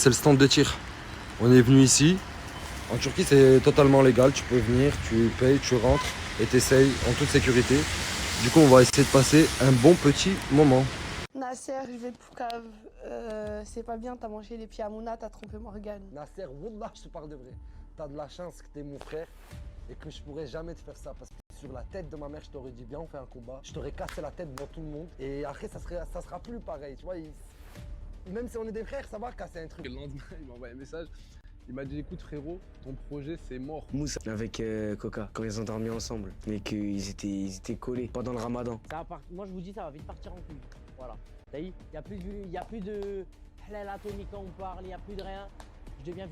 C'est le stand de tir. On est venu ici. En Turquie, c'est totalement légal. Tu peux venir, tu payes, tu rentres et t'essayes en toute sécurité. Du coup, on va essayer de passer un bon petit moment. Nasser, je vais pour cave. C'est pas bien, t'as mangé les pieds à Mouna, t'as trompé Morgane. Nasser, Wallah, je te parle de vrai. T'as de la chance que t'es mon frère et que je pourrais jamais te faire ça parce que sur la tête de ma mère, je t'aurais dit viens, on fait un combat. Je t'aurais cassé la tête devant tout le monde et après, ça sera plus pareil. Tu vois, même si on est des frères, ça va casser un truc. Le lendemain, il m'a envoyé un message. Il m'a dit écoute frérot, ton projet c'est mort. Moussa avec Coca, quand ils ont dormi ensemble, mais qu'ils étaient collés pendant le ramadan. Moi je vous dis ça va vite partir en couille. Voilà. Il n'y a plus de halal atomique quand on parle, il n'y a plus de rien. Je deviens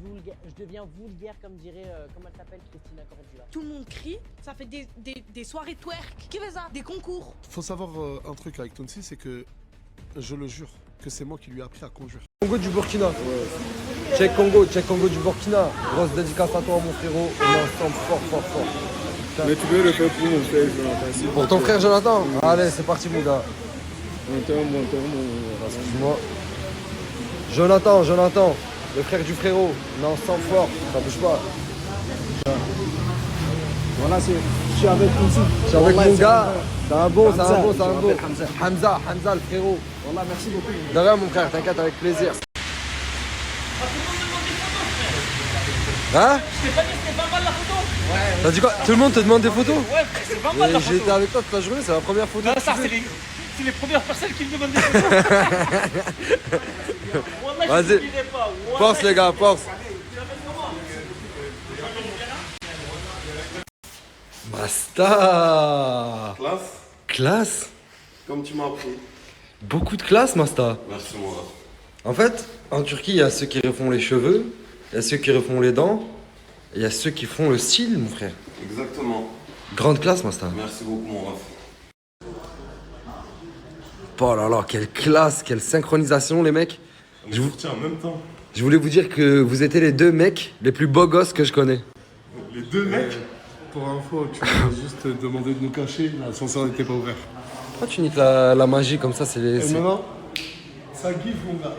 vulgaire comme dirait, comment elle s'appelle, Christina Cordula. Tout le monde crie, ça fait des soirées twerk. Qui fait ça? Des concours. Faut savoir un truc avec Tonsi, c'est que je le jure que c'est moi qui lui ai appris à conjurer. Congo du Burkina. Check Congo du Burkina. Grosse dédicace à toi mon frérot. On est ensemble fort. Mais tu veux le faire pour mon frère Jonathan. Pour ton frère Jonathan. Allez, c'est parti mon gars. Mon Excuse-moi. Jonathan, le frère du frérot. On est ensemble fort. Ça bouge pas. Voilà, je suis avec Tonsi. Je suis avec mon gars. C'est un bon. Hamza. Hamza le frérot. Voilà, merci beaucoup. De rien mon frère, t'inquiète, avec plaisir. Hein? Je t'ai pas dit que c'était pas mal la photo. Ouais. T'as dit quoi? Tout le monde te demande des photos? Ouais, c'est pas mal la photo. J'ai été avec toi toute la journée, c'est la première photo. Non, ça, c'est les premières personnes qui me demandent des photos. Vas-y. Force les gars, force. Masta. Classe. Comme tu m'as appris. Beaucoup de classe, Masta. Merci moi. En fait, en Turquie, il y a ceux qui refont les cheveux, il y a ceux qui refont les dents, et il y a ceux qui font le style, mon frère. Exactement. Grande classe, Masta. Merci beaucoup mon ref. Oh là là, quelle classe, quelle synchronisation, les mecs. On est sortis en même temps. Je voulais vous dire que vous étiez les deux mecs les plus beaux gosses que je connais. Les deux mecs. Pour info, tu m'as juste demandé de nous cacher, l'ascenseur n'était pas ouvert. Pourquoi tu niques la magie comme ça? C'est les... Et maintenant, ça give mon gars.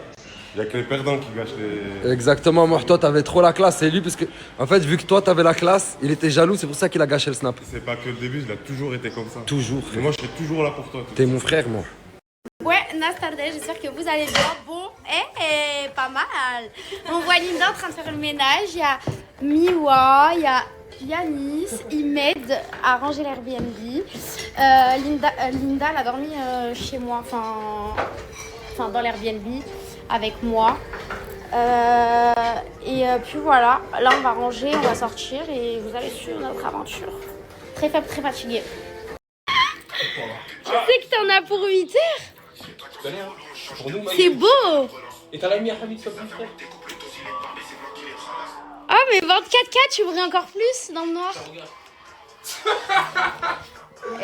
Il y a que les perdants qui gâchent les... Exactement, moi, toi, t'avais trop la classe. C'est lui, parce que, en fait, vu que toi, t'avais la classe, il était jaloux, c'est pour ça qu'il a gâché le snap. C'est pas que le début, il a toujours été comme ça. Toujours. Et moi, je serai toujours là pour toi. T'es mon frère, moi. Ouais, Nastardel, j'espère que vous allez bien. Bon, pas mal. On voit Linda en train de faire le ménage. Il y a Miwa, il y a Yanis, il m'aide à ranger l'Airbnb. Linda, elle a dormi chez moi, enfin dans l'Airbnb avec moi. Puis voilà, là on va ranger, on va sortir et vous allez suivre notre aventure. Très faible, très fatiguée. Tu sais que t'en as pour 8 heures? C'est beau! Et t'as la mis à Hamid sur le frère. Ah mais 24K, tu brilles encore plus dans le noir.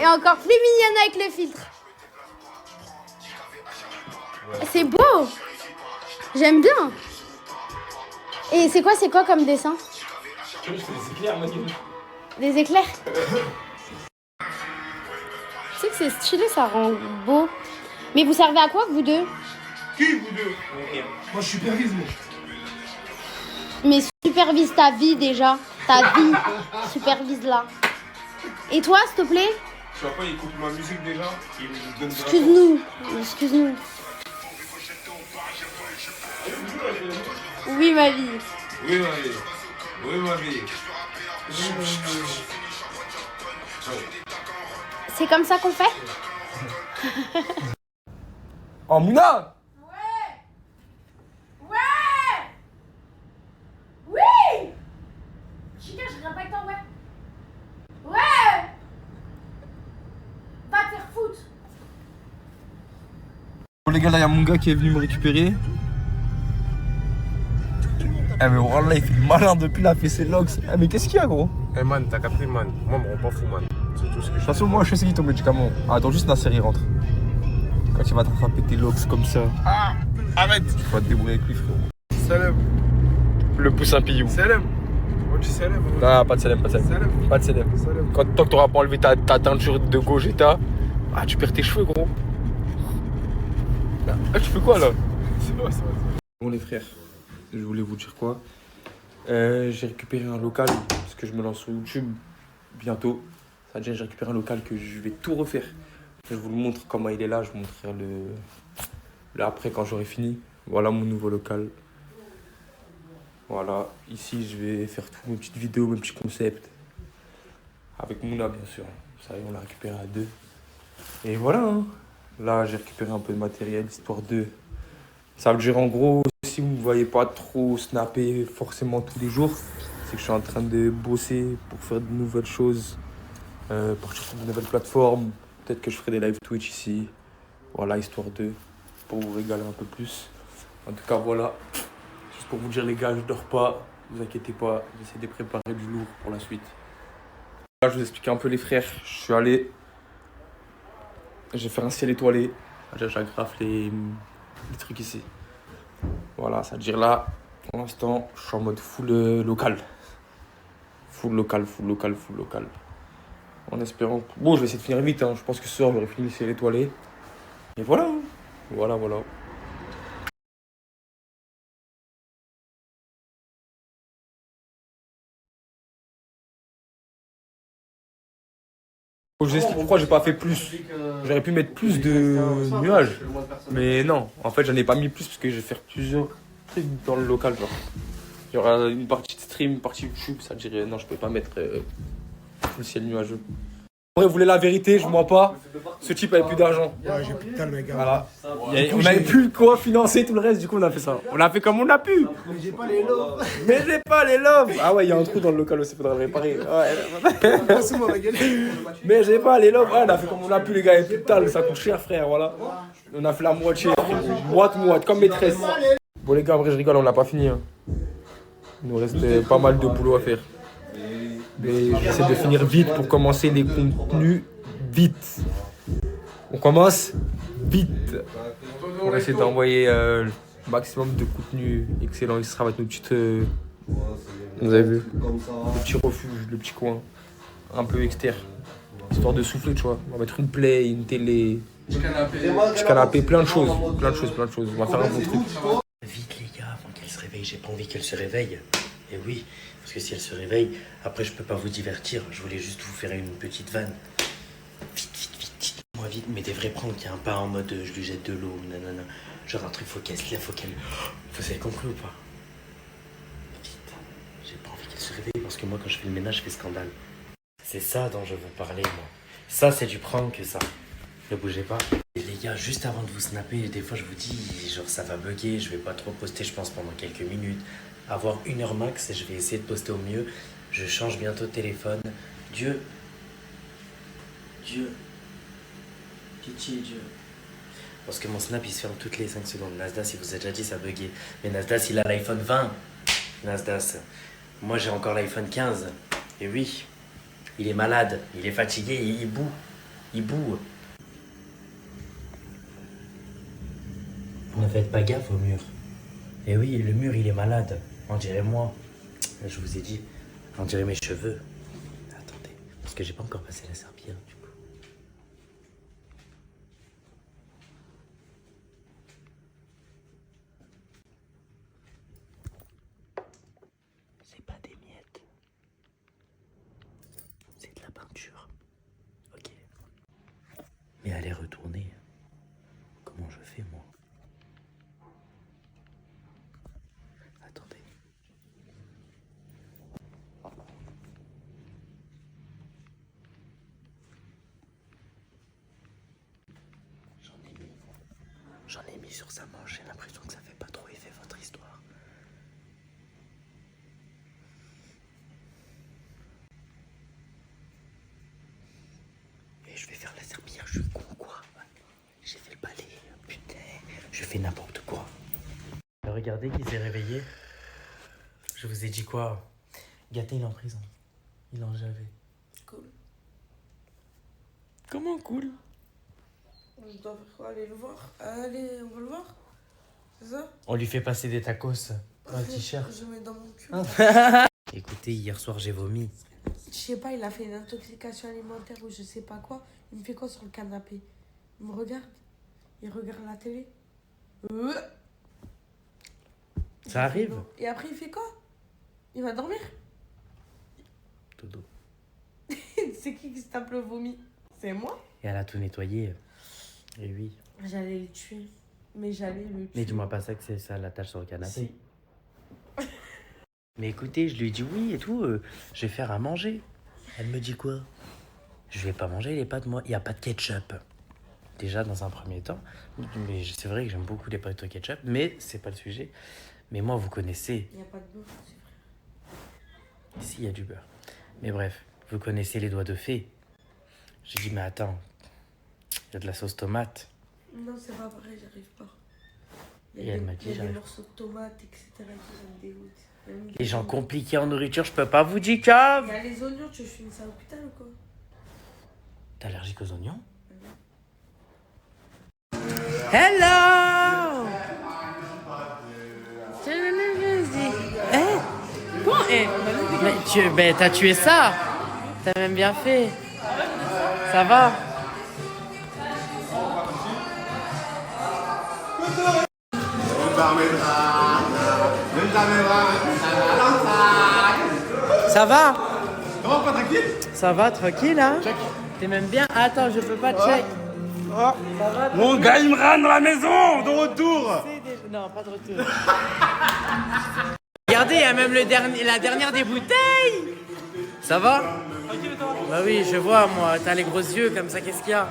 Et encore plus mignonne avec le filtre. C'est beau. J'aime bien. Et c'est quoi comme dessin? Des éclairs. Tu sais que c'est stylé, ça rend beau. Mais vous servez à quoi, vous deux? Qui, vous deux? Moi, je supervise, moi. Mais supervise ta vie déjà. Ta vie. Supervise-la. Et toi, s'il te plaît? Tu vois pas, il écoute ma musique déjà. Il me donne Excuse-nous. Oui, ma vie. Oui, ma vie. C'est comme ça qu'on fait? Oh, Mouna! Ouais! Oui! Chica, je viens pas avec toi, ouais. Ouais! Va te faire foutre. Bon, les gars, là, il y a mon gars qui est venu me récupérer. Eh, mais Wallah, il fait le malin depuis, il a fait ses logs. Eh, mais qu'est-ce qu'il y a, gros? Eh man, t'as capté man. Moi, me rends pas fou man. C'est tout ce que je De toute façon, moi, je sais c'est qui ton médicament. Attends, juste Nasser, il rentre. Quand il va t'attraper tes locks comme ça. Ah, arrête. Tu vas te débrouiller avec lui, frérot. Salam. Le poussin pillou. Salam. On dit salam. Non, pas de salam. Salam. Pas de salam. Salam. Tant que t'auras pas enlevé ta teinture de Gogeta, tu perds tes cheveux, gros. Ah, tu fais quoi, là? C'est vrai. Bon, les frères, je voulais vous dire quoi. J'ai récupéré un local parce que je me lance sur YouTube bientôt. Ça veut dire que j'ai récupéré un local que je vais tout refaire. Je vous le montre comment il est là. Je vous montrerai le après quand j'aurai fini. Voilà mon nouveau local. Voilà, ici je vais faire toutes mes petites vidéos, mes petits concepts. Avec Mouna bien sûr. Ça y est, on l'a récupéré à 2. Et voilà, hein. Là j'ai récupéré un peu de matériel, histoire de... Ça veut dire en gros, si vous ne me voyez pas trop snapper forcément tous les jours, c'est que je suis en train de bosser pour faire de nouvelles choses, partir sur de nouvelles plateformes. Peut-être que je ferai des live Twitch ici. Voilà, histoire de... pour vous régaler un peu plus. En tout cas, voilà. Juste pour vous dire les gars, je dors pas. Ne vous inquiétez pas, j'essaie de préparer du lourd pour la suite. Là, je vous explique un peu les frères. Je suis allé... J'ai fait un ciel étoilé. J'agrafe les trucs ici. Voilà, ça veut dire là, pour l'instant, je suis en mode full local. Full local. En espérant... Bon, je vais essayer de finir vite. Hein. Je pense que ce soir, j'aurai fini le ciel étoilé. Et voilà. Voilà. Je vous explique pourquoi j'ai pas fait plus. J'aurais pu mettre plus de nuages. Mais non, en fait, j'en ai pas mis plus parce que je vais faire plusieurs trucs dans le local. Genre. Il y aura une partie de stream, une partie YouTube. Ça dirait non, je peux pas mettre le ciel nuageux. En vrai, vous voulez la vérité, je mens pas. Ce type avait plus d'argent. Ouais, j'ai plus de calme, les gars. Voilà. On n'avait plus quoi financer tout le reste, du coup on a fait ça. On a fait comme on a pu. Mais j'ai pas les lots. Ah ouais, il y a un trou dans le local aussi, faudra le réparer. Ouais. Passe-moi ma gueule. Mais j'ai pas les lobes. Ouais, on a fait comme on a pu, les gars. Et putain, ça coûte cher, frère. Voilà. On a fait la moitié. Moite, comme maîtresse. Bon, les gars, en vrai, je rigole, on n'a pas fini. Hein. Il nous reste pas mal de boulot à faire. Mais j'essaie de finir vite pour commencer les contenus vite. On commence vite. On va essayer d'envoyer le maximum de contenu excellent. Il sera avec nos petites. Vous avez vu le petit refuge, le petit coin. Un peu externe. Histoire de souffler, tu vois. On va mettre une play, une télé. Petit canapé, plein de choses. On va faire un bon truc. Vite les gars, avant qu'elle se réveille, j'ai pas envie qu'elle se réveille. Et oui, parce que si elle se réveille, après je peux pas vous divertir. Je voulais juste vous faire une petite vanne. Vite, dites-moi vite, mais des vrais pranks, hein, pas en mode je lui jette de l'eau, nanana. Genre un truc, faut qu'elle se lève, faut qu'elle... Vous avez compris ou pas? Vite, j'ai pas envie qu'elle se réveille parce que moi quand je fais le ménage, je fais scandale. C'est ça dont je vous parlais, moi. Ça, c'est du prank, ça. Ne bougez pas. Et les gars, juste avant de vous snapper, des fois je vous dis, genre ça va bugger, je vais pas trop poster, je pense, pendant quelques minutes. Avoir 1 heure max et je vais essayer de poster au mieux. Je change bientôt de téléphone. Dieu. Pitié, Dieu. Parce que mon snap il se ferme toutes les 5 secondes. Nasdas, il vous a déjà dit ça buguait. Mais Nasdas, il a l'iPhone 20. Nasdas. Moi j'ai encore l'iPhone 15. Et oui, il est malade, il est fatigué, il boue. Il boue. Ne faites pas gaffe au mur. Et oui, le mur il est malade. On dirait moi. Je vous ai dit. On dirait mes cheveux. Attendez. Parce que j'ai pas encore passé la serpillière du coup. C'est pas des miettes. C'est de la peinture. Ok. Mais allez retourner. Comment je fais moi? Attendez. J'en ai mis sur sa manche, j'ai l'impression que ça fait pas trop effet votre histoire. Et je vais faire la serpillière, je suis con quoi. J'ai fait le balai, putain, je fais n'importe quoi. Regardez qu'il s'est réveillé. Je vous ai dit quoi? Gâté, il est en prison. Il en j'avais. Cool. Comment cool? Je dois faire quoi? Aller le voir? Allez, on va le voir? C'est ça? On lui fait passer des tacos dans le t-shirt. Je mets dans mon cul. Écoutez, hier soir j'ai vomi. Je sais pas, il a fait une intoxication alimentaire ou je sais pas quoi. Il me fait quoi sur le canapé? Il me regarde. Il regarde la télé. Ça arrive. Et après, il fait quoi? Il va dormir? Dodo. C'est qui se tape le vomi? C'est moi? Et elle a tout nettoyé. Et oui. J'allais le tuer. Mais j'allais le tuer. Mais dis-moi pas ça que c'est ça la tâche sur le canapé. Mais écoutez, je lui dis oui et tout, je vais faire à manger. Elle me dit quoi? Je vais pas manger les pâtes, moi. Il n'y a pas de ketchup. Déjà, dans un premier temps. Mais c'est vrai que j'aime beaucoup les pâtes au ketchup, mais c'est pas le sujet. Mais moi, vous connaissez. Il n'y a pas de beurre, c'est vrai. Ici, il y a du beurre. Mais bref, vous connaissez les doigts de fée. J'ai dit, mais attends, il y a de la sauce tomate. Non, c'est pas vrai, j'arrive pas. Et elle m'a dit, il y a des j'arrive. morceaux de tomates, etc. qui me dégoûtent. Les gens compliqués en nourriture, je peux pas vous dire cave. Il y a les oignons, tu finis ça à l'hôpital ou quoi? T'es allergique aux oignons? Hello! Mais t'as tué ça. T'as même bien fait. Ça va. Ça va? Ça va, tranquille, hein? T'es même bien? Attends, je peux pas check. Ça va, Mon gars Imran dans la maison, de retour. Non, pas de retour. Regardez, il y a même la dernière des bouteilles. Ça va? Bah oui, je vois, moi. T'as les gros yeux comme ça, qu'est-ce qu'il y a?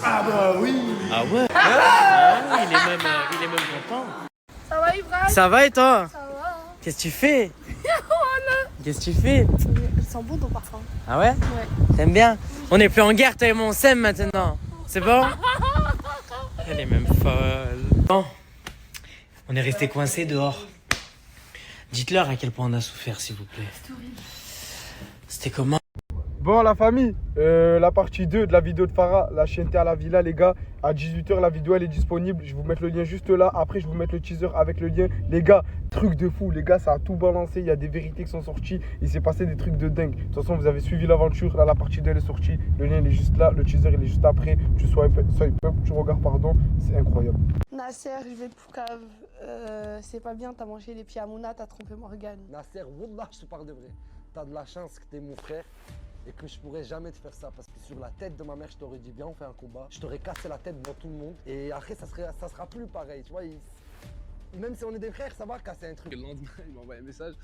Ah bah oui. Ah ouais? Ah, il est même content. Ça va, Ibrahim? Ça va et toi? Ça va. Qu'est-ce que tu fais? Qu'est-ce que tu fais? Il sent bon ton parfum. Ah ouais? Ouais. T'aimes bien? On est plus en guerre, toi et moi, on s'aime maintenant. C'est bon? Elle est même folle. Bon, on est resté coincés dehors. Dites-leur à quel point on a souffert, s'il vous plaît. C'était comment? Bon la famille, la partie 2 de la vidéo de Farah, la chienneté à la villa les gars, à 18h la vidéo elle est disponible, je vais vous mettre le lien juste là, après je vais vous mettre le teaser avec le lien. Les gars, truc de fou, les gars ça a tout balancé, il y a des vérités qui sont sorties, il s'est passé des trucs de dingue. De toute façon vous avez suivi l'aventure, là la partie 2 elle est sortie, le lien il est juste là, le teaser il est juste après, tu swipe up, tu regardes pardon, c'est incroyable. Nasser, je vais poucave. C'est pas bien, t'as mangé les pieds à Mouna, t'as trompé Morgane. Nasser, Wallah, je te parle de vrai. T'as de la chance que t'es mon frère et que je pourrais jamais te faire ça parce que sur la tête de ma mère, je t'aurais dit viens on fait un combat. Je t'aurais cassé la tête devant tout le monde et après ça sera plus pareil, tu vois. Même si on est des frères, ça va casser un truc. Le lendemain, il m'a envoyé un message.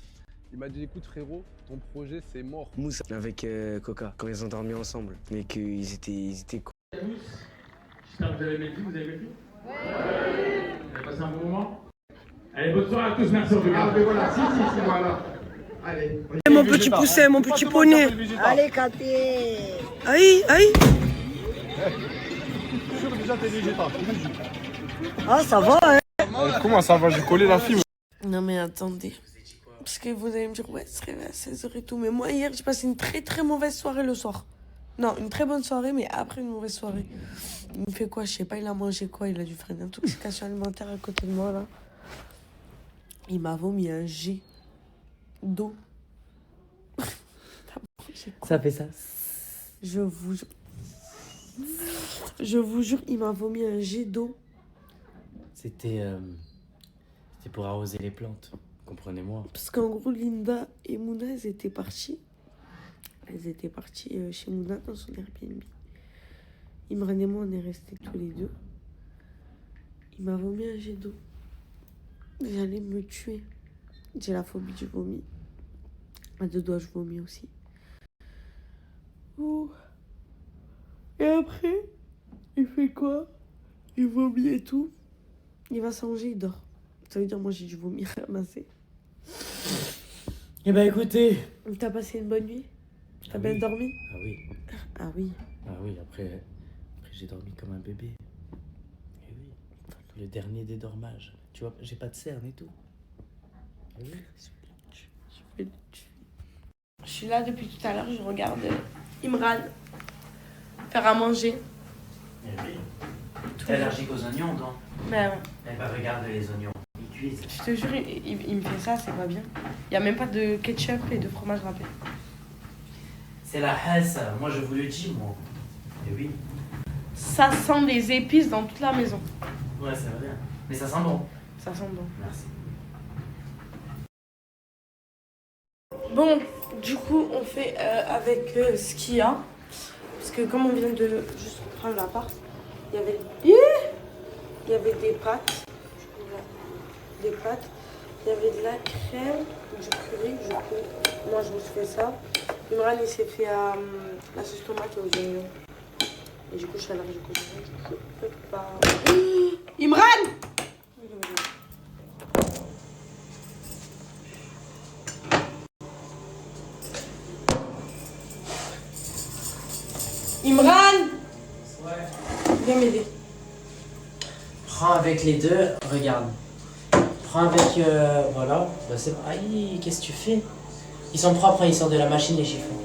Il m'a dit écoute frérot, ton projet c'est mort. Moussa avec Coca, quand ils ont dormi ensemble, mais qu'ils étaient cool. J'espère que vous avez aimé le film, vous avez aimé le film? Ouais. Vous avez passé un bon moment? Allez, bonne soirée à tous, merci en tout cas. Voilà, si, voilà. Allez. Mon petit pousset, mon petit poney. Allez, Katé. Aïe, aïe. Je suis sûr déjà t'es végétal. Ah, ça va, hein? Comment ça va, j'ai collé la film. Non mais attendez. Parce que vous allez me dire, ouais, c'est réveillé à 16h et tout. Mais moi, hier, j'ai passé une très très mauvaise soirée le soir. Non, une très bonne soirée, mais après une mauvaise soirée. Il me fait quoi? Je sais pas, il a mangé quoi? Il a dû faire une intoxication alimentaire à côté de moi, là. Il m'a vomi un jet d'eau. Ça fait ça. Je vous jure, il m'a vomi un jet d'eau. C'était pour arroser les plantes, comprenez-moi. Parce qu'en gros, Linda et Mouna, elles étaient parties. Elles étaient parties chez Mouna dans son Airbnb. Imran et moi, on est restés tous les deux. Il m'a vomi un jet d'eau. J'allais me tuer. J'ai la phobie du vomi. À deux doigts, je vomis aussi. Oh. Et après, il fait quoi? Il vomit et tout. Il va s'arranger, il dort. Ça veut dire, moi, j'ai du vomi ramasser. Eh ben écoutez. T'as passé une bonne nuit? T'as bien dormi? Ah oui. Ah oui. Ah oui, après j'ai dormi comme un bébé. Et oui, le dernier des dormages. Tu vois, j'ai pas de cerne et tout. Et oui. Je suis là depuis tout à l'heure, je regarde Imran faire à manger. Eh oui. T'es allergique aux oignons, non? Ben ouais. Eh ben regarde les oignons, ils cuisent. Je te jure, il me fait ça, c'est pas bien. Il y a même pas de ketchup et de fromage râpé. C'est la haine, ça. Moi je vous le dis, moi. Et oui. Ça sent les épices dans toute la maison. Ouais, ça va bien. Mais ça sent bon. Ça sent bon. Merci. Bon, du coup, on fait avec ce qu'il y a. Parce que comme on vient de juste prendre l'appart, il y avait des pâtes. Des pâtes. Il y avait de la crème, du curry. Moi, je me suis fait ça. Imran, il s'est fait la sauce tomate et aux oignons. Et du coup, je suis allergique aux oignons. Je peux pas. Imran! Imran! Ouais. Viens m'aider. Prends avec les deux, regarde. Prends avec, voilà. Bah, aïe, qu'est-ce que tu fais? Ils sont propres, hein, ils sortent de la machine, les chiffons.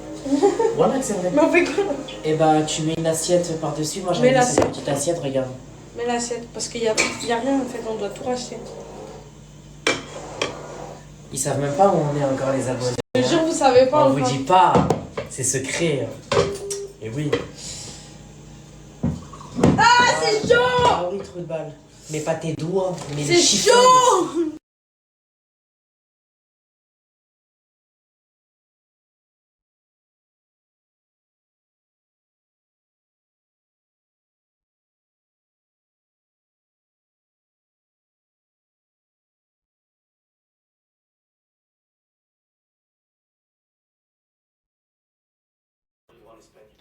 Voilà que c'est vrai. Mais on fait quoi? Et bah, tu mets une assiette par-dessus. Moi, j'ai mis cette petite assiette, regarde. Mets l'assiette, parce qu'il y a rien en fait, on doit tout racheter. Ils savent même pas où on est encore, les abonnés. Je te jure, vous savez pas On encore. vous dit pas, c'est secret. Et oui. Ah, c'est chaud! Ah oui, trou de balle. Mais pas tes doigts, mais c'est les chiffons. chaud!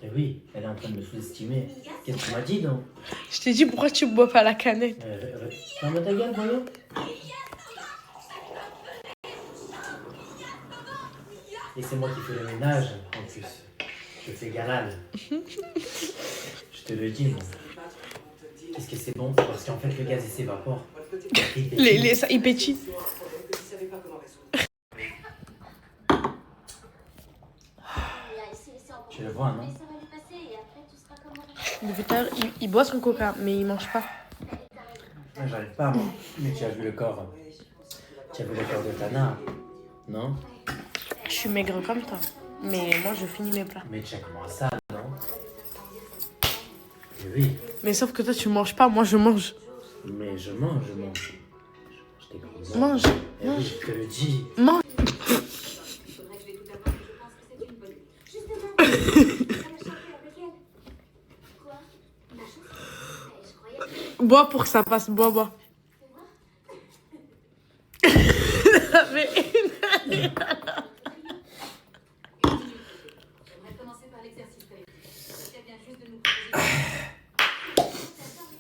Et oui, elle est en train de me sous-estimer. Qu'est-ce que tu m'as dit, non? Je t'ai dit pourquoi tu bois pas la canette. Ferme ta gueule, voyons. Et c'est moi qui fais le ménage, en plus. Je fais galal. Je te le dis, moi. Qu'est-ce que c'est bon? Parce qu'en fait, le gaz, il s'évapore. Il pétille. Tu le vois, non? Le vétérinaire, il boit son coca, mais il mange pas. J'arrive pas, moi. Mais tu as vu le corps. Tu as vu le corps de Tana, non? Je suis maigre comme toi. Mais moi, je finis mes plats. Mais check-moi ça, non? Et oui. Mais sauf que toi, tu manges pas, moi, je mange. Mais je mange. Je t'ai compris. Mange. Et oui, je te le dis. Mange. Bois pour que ça passe, bois. Mais...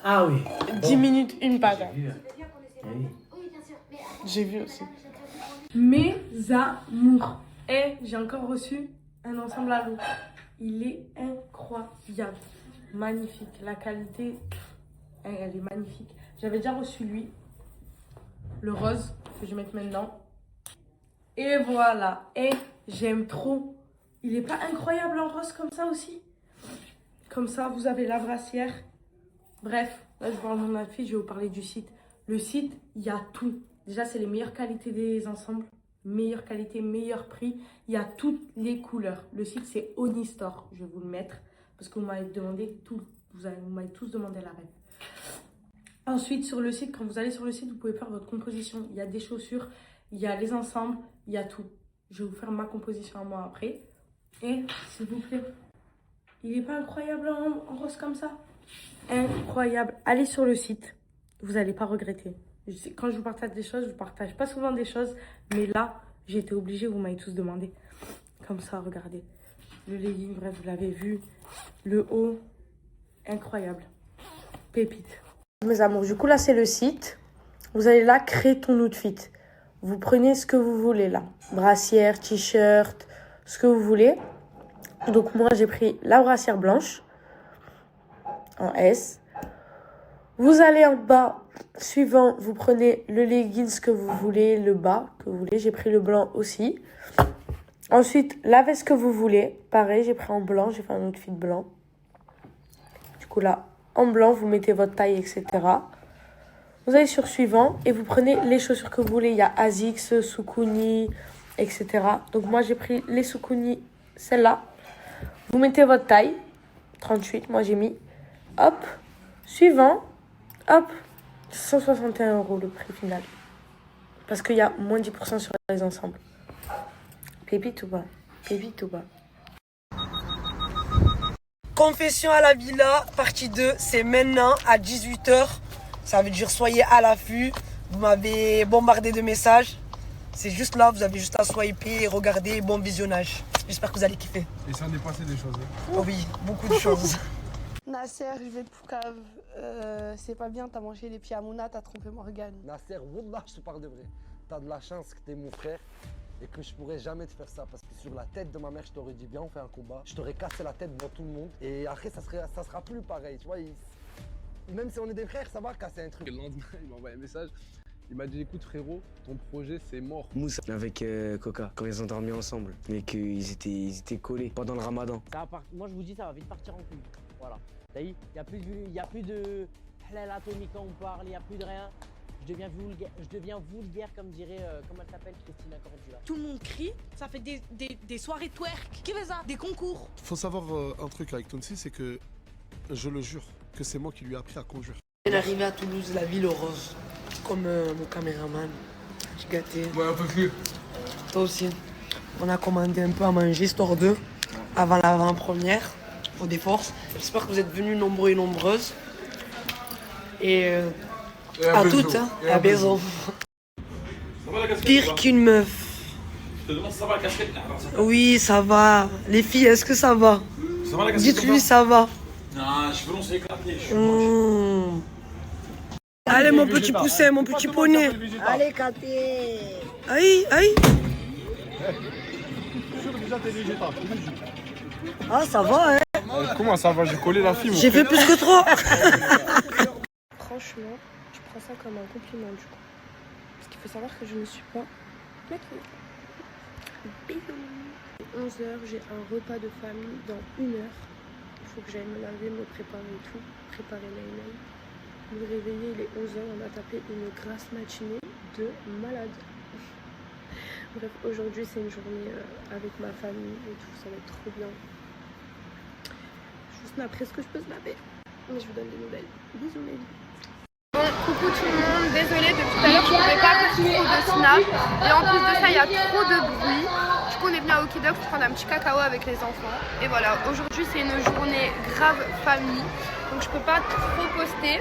Ah oui. 10 minutes, une pâte. J'ai vu. Oui. J'ai vu aussi. Mes amours. Et j'ai encore reçu un ensemble à l'eau. Il est incroyable. Magnifique. La qualité, elle est magnifique. J'avais déjà reçu lui. Le rose que je vais mettre maintenant. Et voilà. Et j'aime trop. Il est pas incroyable en rose comme ça aussi? Comme ça, vous avez la brassière. Bref, là je parle de mon outfit, je vais vous parler du site. Le site, il y a tout. Déjà, c'est les meilleures qualités des ensembles. Meilleure qualité, meilleur prix. Il y a toutes les couleurs. Le site, c'est Onistore. Je vais vous le mettre parce que vous m'avez demandé tout. Vous m'avez tous demandé la règle. Ensuite, sur le site, quand vous allez sur le site, vous pouvez faire votre composition. Il y a des chaussures, il y a les ensembles, il y a tout. Je vais vous faire ma composition à moi après. Et, s'il vous plaît, il n'est pas incroyable en rose comme ça? Incroyable. Allez sur le site, vous n'allez pas regretter. Quand je vous partage des choses, je ne partage pas souvent des choses, mais là, j'ai été obligée, vous m'avez tous demandé. Comme ça, regardez. Le legging, bref, vous l'avez vu. Le haut, incroyable. Pépite. Mes amours, du coup, là, c'est le site. Vous allez là, créer ton outfit. Vous prenez ce que vous voulez là. Brassière, t-shirt, ce que vous voulez. Donc, moi, j'ai pris la brassière blanche en S. Vous allez en bas, suivant, vous prenez le leggings que vous voulez, le bas que vous voulez. J'ai pris le blanc aussi. Ensuite, la veste que vous voulez. Pareil, j'ai pris en blanc, j'ai fait un outfit blanc. Du coup là, en blanc, vous mettez votre taille, etc. Vous allez sur suivant et vous prenez les chaussures que vous voulez. Il y a Asics, Saucony, etc. Donc moi, j'ai pris les Saucony, celle-là. Vous mettez votre taille, 38, moi j'ai mis. Hop, suivant, hop, 161 € le prix final. Parce qu'il y a moins 10% sur les ensembles. Pépite ou pas? Pépite ou pas? Confession à la villa, partie 2, c'est maintenant à 18h. Ça veut dire soyez à l'affût. Vous m'avez bombardé de messages. C'est juste là, vous avez juste à swiper et regarder. Bon visionnage. J'espère que vous allez kiffer. Et ça en est passé des choses. Oh oui, beaucoup de choses. Nasser, je vais te poucave. C'est pas bien, t'as mangé les pieds à Mouna, t'as trompé Morgane. Nasser, Wallah, je te parle de vrai. T'as de la chance que t'es mon frère et que je pourrais jamais te faire ça parce que sur la tête de ma mère, je t'aurais dit viens on fait un combat. Je t'aurais cassé la tête devant tout le monde et après ça sera plus pareil, tu vois. Même si on est des frères, ça va casser un truc. Le lendemain, il m'a envoyé un message. Il m'a dit écoute frérot, ton projet c'est mort. Moussa avec Coca, quand ils ont dormi ensemble, mais qu'ils étaient collés pendant le ramadan. Moi je vous dis ça va vite partir en couille. Voilà. T'as vu, il y a plus de halal atomique quand on parle, il n'y a plus de rien. Je deviens vulgaire comme dirait, comment elle s'appelle, Christina Cordula. Tout le monde crie, ça fait des soirées twerk. Qui fait ça? Des concours. Faut savoir un truc avec Tonsi, c'est que je le jure que c'est moi qui lui ai appris à conduire. On est arrivé à Toulouse, la ville rose. Comme mon caméraman. J'ai gâté. Ouais, un peu plus. Toi aussi. On a commandé un peu à manger, histoire d'eux, avant l'avant-première, au Déforce. J'espère que vous êtes venus nombreux et nombreuses. Et à toutes, hein, et à Bézon. Pire qu'une meuf. Je te demande si ça va la casquette. Oui, ça va. Les filles, est-ce que ça va? Ça va la casquette? Dites-lui, ça va. Non, je veux lancer éclater. Allez, mon petit poussin, mon petit poney. Allez, Katé. Aïe, aïe. Ah, ça va, hein? Comment ça va? J'ai collé la fille. J'ai fait plus que trop. Franchement, je prends ça comme un compliment du coup. Parce qu'il faut savoir que je ne suis pas maquillée. Bisous. 11h, j'ai un repas de famille dans 1 heure. Il faut que j'aille me laver, me préparer et tout. Préparer Naïnaï. Me réveiller, il est 11h, on a tapé une grasse matinée de malade. Bref, aujourd'hui c'est une journée avec ma famille et tout, ça va être trop bien. Je snapperai ce que je peux snapper. Mais je vous donne des nouvelles. Bisous mes vies. Bon, coucou tout le monde, désolée depuis tout à l'heure je ne pouvais pas faire trop de snap. Et en plus de ça, il y a trop de bruit. Du coup, on est venu à Okidok pour prendre un petit cacao avec les enfants. Et voilà, aujourd'hui c'est une journée grave famille. Donc je peux pas trop poster.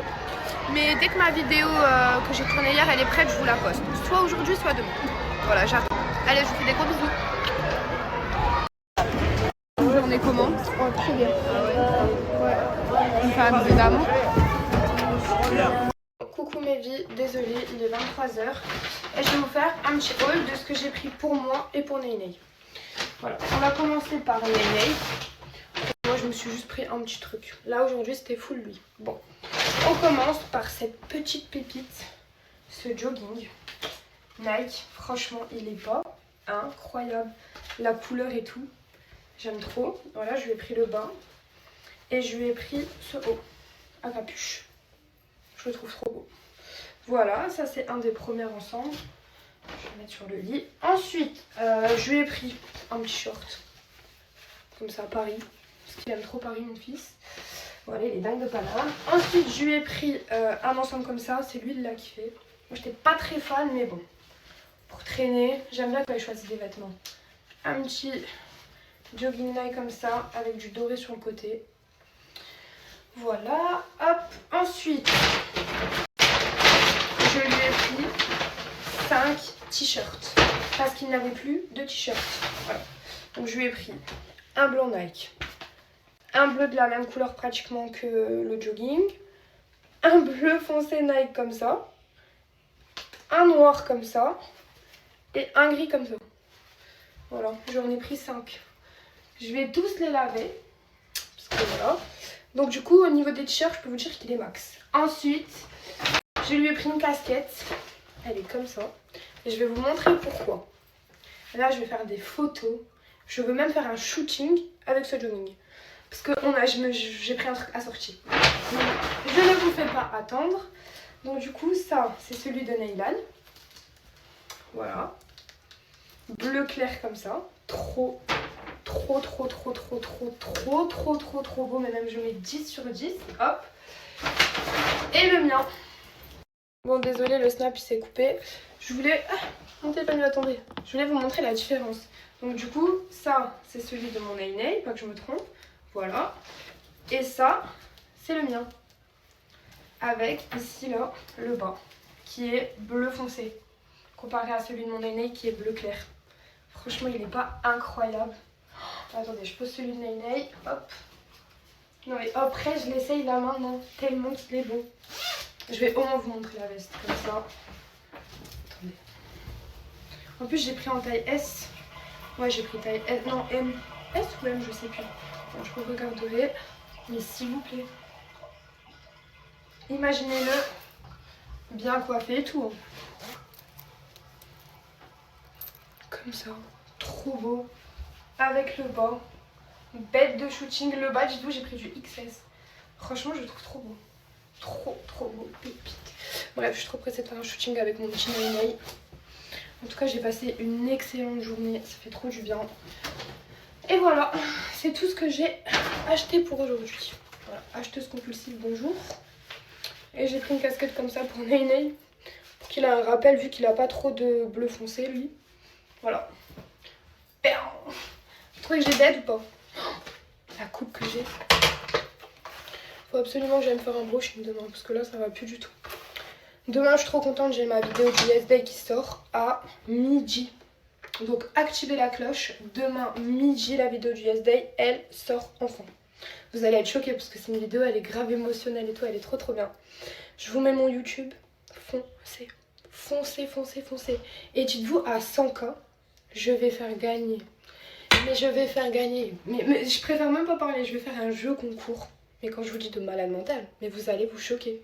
Mais dès que ma vidéo que j'ai tournée hier, elle est prête, je vous la poste. Soit aujourd'hui, soit demain. Voilà, j'attends. Allez, je vous fais des gros bisous. Une journée comment? Oh, trop bien. Ouais. Une femme évidemment. Coucou mes vies, désolée, il est 23h et je vais vous faire un petit haul de ce que j'ai pris pour moi et pour Naïnaï. Voilà, on va commencer par Naïnaï. Moi je me suis juste pris un petit truc. Là aujourd'hui c'était full lui. Bon, on commence par cette petite pépite, ce jogging Nike. Franchement il est pas incroyable, la couleur et tout, j'aime trop. Voilà, je lui ai pris le bas et je lui ai pris ce haut à capuche. Je le trouve trop beau. Voilà, ça c'est un des premiers ensemble. Je vais le mettre sur le lit. Ensuite, je lui ai pris un petit short. Comme ça à Paris. Parce qu'il aime trop Paris mon fils. Voilà, il est dingue de Paname. Ensuite, je lui ai pris un ensemble comme ça. C'est lui il l'a kiffé. Moi j'étais pas très fan mais bon. Pour traîner, j'aime bien quand il choisit des vêtements. Un petit jogging Nike comme ça. Avec du doré sur le côté. Voilà, hop, ensuite, je lui ai pris 5 t-shirts, parce qu'il n'avait plus de t-shirts, voilà. Donc je lui ai pris un blanc Nike, un bleu de la même couleur pratiquement que le jogging, un bleu foncé Nike comme ça, un noir comme ça, et un gris comme ça. Voilà, j'en ai pris 5. Je vais tous les laver, parce que voilà. Donc du coup au niveau des t-shirts je peux vous dire qu'il est max. Ensuite je lui ai pris une casquette. Elle est comme ça. Et je vais vous montrer pourquoi. Là je vais faire des photos. Je veux même faire un shooting avec ce jogging. Parce que j'ai pris un truc assorti. Donc, je ne vous fais pas attendre. Donc du coup ça c'est celui de Naylan. Voilà. Bleu clair comme ça. Trop beau, mais même je mets 10 sur 10, hop. Et le mien, Bon, désolé, le snap il s'est coupé. Je voulais... Ah, mon téléphone, attendez. Je voulais vous montrer la différence. Donc du coup, ça, c'est celui de mon nail, pas que je me trompe. Voilà. Et ça, c'est le mien. Avec ici, là, le bas, qui est bleu foncé. Comparé à celui de mon nail qui est bleu clair. Franchement, il n'est pas incroyable. Oh, attendez, je pose celui de nail, hop. Non mais après, je l'essaye là maintenant, tellement qu'il est beau. Je vais au moins vous montrer la veste, comme ça. Attendez. En plus, j'ai pris en taille S. Ouais, j'ai pris taille S, non, M. S ou M, je sais plus. Bon, je vous regarderai. Mais s'il vous plaît. Imaginez-le bien coiffé et tout. Comme ça. Trop beau. Avec le bas. Bête de shooting. Le bas, dites-vous, j'ai pris du XS. Franchement, je le trouve trop beau. Trop beau. Pépite. Bref, je suis trop pressée de faire un shooting avec mon petit nail. En tout cas, j'ai passé une excellente journée. Ça fait trop du bien. Et voilà, c'est tout ce que j'ai acheté pour aujourd'hui. Voilà, acheteuse compulsive, bonjour. Et j'ai pris une casquette comme ça pour Nail. Pour qu'il ait un rappel, vu qu'il a pas trop de bleu foncé, lui. Voilà. Vous trouvez que j'ai dead ou pas? La coupe que j'ai. Faut absolument que j'aille me faire un brushing demain, parce que là, ça va plus du tout. Demain, je suis trop contente, j'ai ma vidéo du Yes Day qui sort à midi. Donc, activez la cloche. Demain, midi, la vidéo du Yes Day, elle sort enfin. Vous allez être choqués parce que c'est une vidéo, elle est grave émotionnelle et tout, elle est trop bien. Je vous mets mon YouTube. Foncez. Et dites-vous, à 100K, je vais faire gagner. Mais je vais faire gagner. Mais je préfère même pas parler, je vais faire un jeu concours. Mais quand je vous dis de malade mental, mais vous allez vous choquer.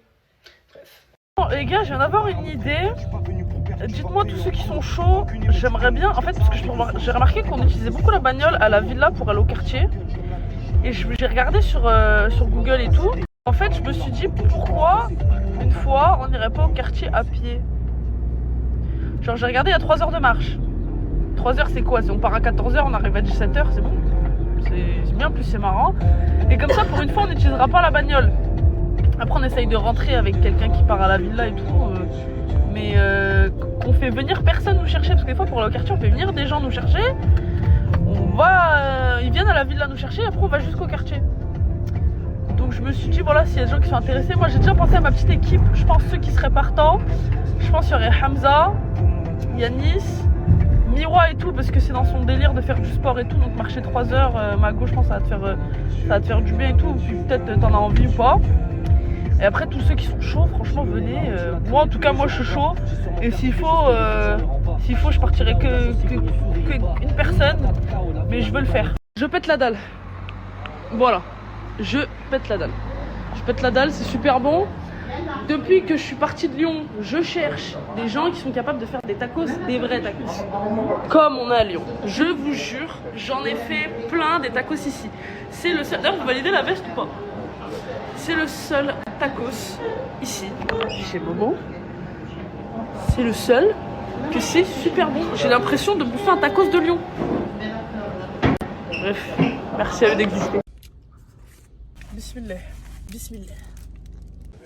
Bref. Bon, les gars, je viens d'avoir une idée. Dites-moi tous ceux qui sont chauds. J'aimerais bien, en fait, parce que j'ai remarqué qu'on utilisait beaucoup la bagnole à la villa pour aller au quartier. Et j'ai regardé sur Google et tout. En fait, je me suis dit pourquoi une fois on n'irait pas au quartier à pied. Genre, j'ai regardé, il y a 3 heures de marche. 3 heures, c'est quoi? Si on part à 14 heures, on arrive à 17 heures, c'est bon. C'est bien, plus c'est marrant. Et comme ça, pour une fois, on n'utilisera pas la bagnole. Après, on essaye de rentrer avec quelqu'un qui part à la villa et tout. Mais qu'on fait venir personne nous chercher. Parce que des fois, pour aller au quartier, on fait venir des gens nous chercher. Ils viennent à la villa nous chercher. Et après, on va jusqu'au quartier. Donc, je me suis dit, voilà, s'il y a des gens qui sont intéressés. Moi, j'ai déjà pensé à ma petite équipe. Je pense ceux qui seraient partants. Je pense qu'il y aurait Hamza, Yanis, Miwa et tout. Parce que c'est dans son délire de faire du sport et tout. Donc, marcher 3 heures, Mago, je pense que ça va te faire du bien et tout. Puis peut-être t'en as envie ou pas. Et après, tous ceux qui sont chauds, franchement, venez. Moi, en tout cas, moi, je suis chaud. Et s'il faut, je partirai qu'une personne. Mais je veux le faire. Je pète la dalle. Voilà. Je pète la dalle. Je pète la dalle, c'est super bon. Depuis que je suis partie de Lyon, je cherche des gens qui sont capables de faire des tacos, des vrais tacos. Comme on a à Lyon. Je vous jure, j'en ai fait plein des tacos ici. C'est le seul. D'ailleurs, vous validez la veste ou pas? C'est le seul tacos ici, chez Momo. C'est le seul que c'est super bon. J'ai l'impression de bouffer un tacos de Lyon. Bref, merci à eux d'exister. Bismillah.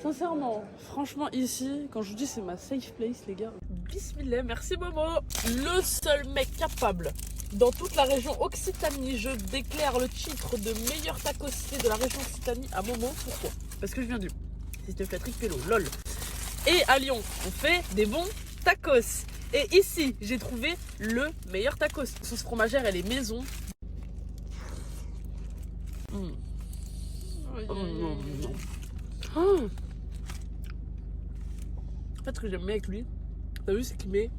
Sincèrement, franchement ici, quand je vous dis c'est ma safe place les gars. Bismillah, merci Momo. Le seul mec capable dans toute la région Occitanie, je déclare le titre de meilleur tacosier de la région Occitanie à Momo. Pourquoi? Parce que je viens du si je te fais Tricpello, lol. Et à Lyon, on fait des bons tacos. Et ici, j'ai trouvé le meilleur tacos. La sauce fromagère, elle est maison. En fait, ce que j'aime bien avec lui, t'as vu, c'est qu'il met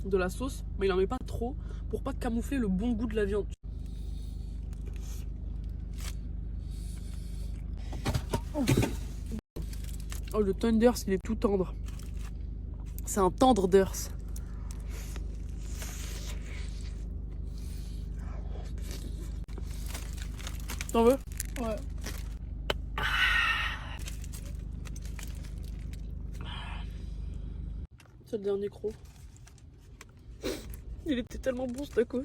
de la sauce, mais il en met pas trop pour pas camoufler le bon goût de la viande. Oh, le Thunders, il est tout tendre. C'est un tenderders. T'en veux? Ouais. C'est le dernier croc. Il était tellement bon ce tacos.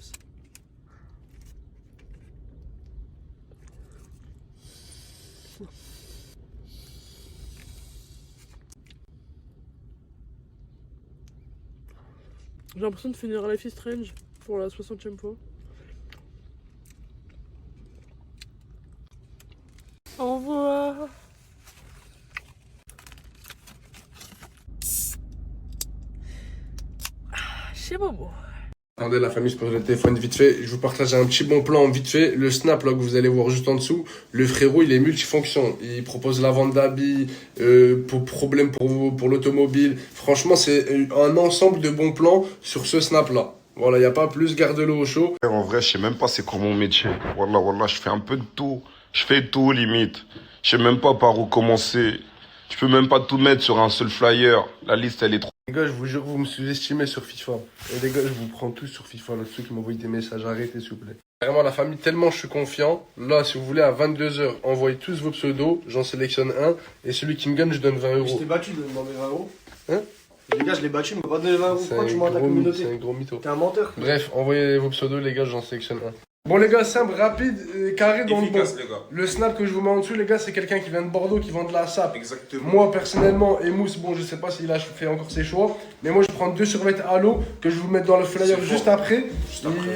J'ai l'impression de finir Life is Strange pour la 60e fois. Au revoir. Chez Bobo. Attendez, la famille, je pose le téléphone vite fait. Je vous partage un petit bon plan vite fait. Le snap là que vous allez voir juste en dessous, le frérot il est multifonction. Il propose la vente d'habits, pour problème pour l'automobile. Franchement, c'est un ensemble de bons plans sur ce snap là. Voilà, il n'y a pas plus, garde-le au chaud. En vrai, je sais même pas c'est quoi mon métier. Wallah, je fais un peu de tout. Je fais tout limite. Je sais même pas par où commencer. Je peux même pas tout mettre sur un seul flyer. La liste, elle est trop... Les gars, je vous jure, vous me sous-estimez sur FIFA. Et les gars, je vous prends tous sur FIFA. Là, ceux qui m'envoient des messages, arrêtez s'il vous plaît. Vraiment, la famille, tellement je suis confiant. Là, si vous voulez, à 22h, envoyez tous vos pseudos. J'en sélectionne un. Et celui qui me gagne, je donne 20 euros. Je t'ai battu de demander 20 euros. Hein? Les gars, je l'ai battu, mais pas donné 20 euros. Pourquoi tu mens à ta C'est communauté? un gros mytho. T'es un menteur. Bref, envoyez vos pseudos, les gars, j'en sélectionne un. Bon, les gars, simple, rapide, carré dans efficace, le les bon. gars. Le snap que je vous mets en dessous, les gars, c'est quelqu'un qui vient de Bordeaux, qui vend de la sape. Exactement. Moi, personnellement, et Mousse, bon, je sais pas s'il a fait encore ses choix, mais moi, je prends 2 survêtements à l'eau que je vous mets dans le flyer juste après.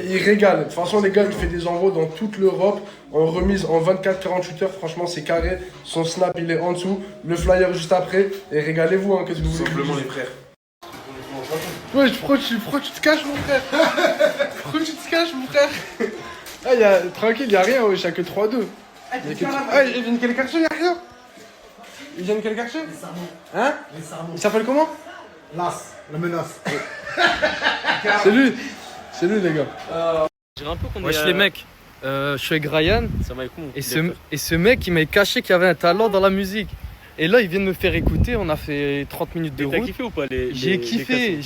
Il régale. De toute façon, les gars, il fait des envois dans toute l'Europe, en remise en 24-48 heures. Franchement, c'est carré. Son snap, il est en dessous. Le flyer juste après. Et régalez-vous, hein, qu'est-ce que vous voulez. Simplement, les frères. Ouais, pourquoi tu te caches, mon frère? Pourquoi tu te caches, mon frère? Ah, tranquille, y'a rien, wesh, y'a que 3-2. Il vient de quel quartier? Y'a rien. Il vient de quel quartier? Hein? Il s'appelle comment? Las, la menace. C'est lui, les gars. J'ai un peu qu'on Wesh les mecs, je suis avec Ryan Ça m'a con. et ce mec il m'a caché qu'il y avait un talent dans la musique. Et là il vient de me faire écouter, on a fait 30 minutes de route. T'as kiffé ou pas J'ai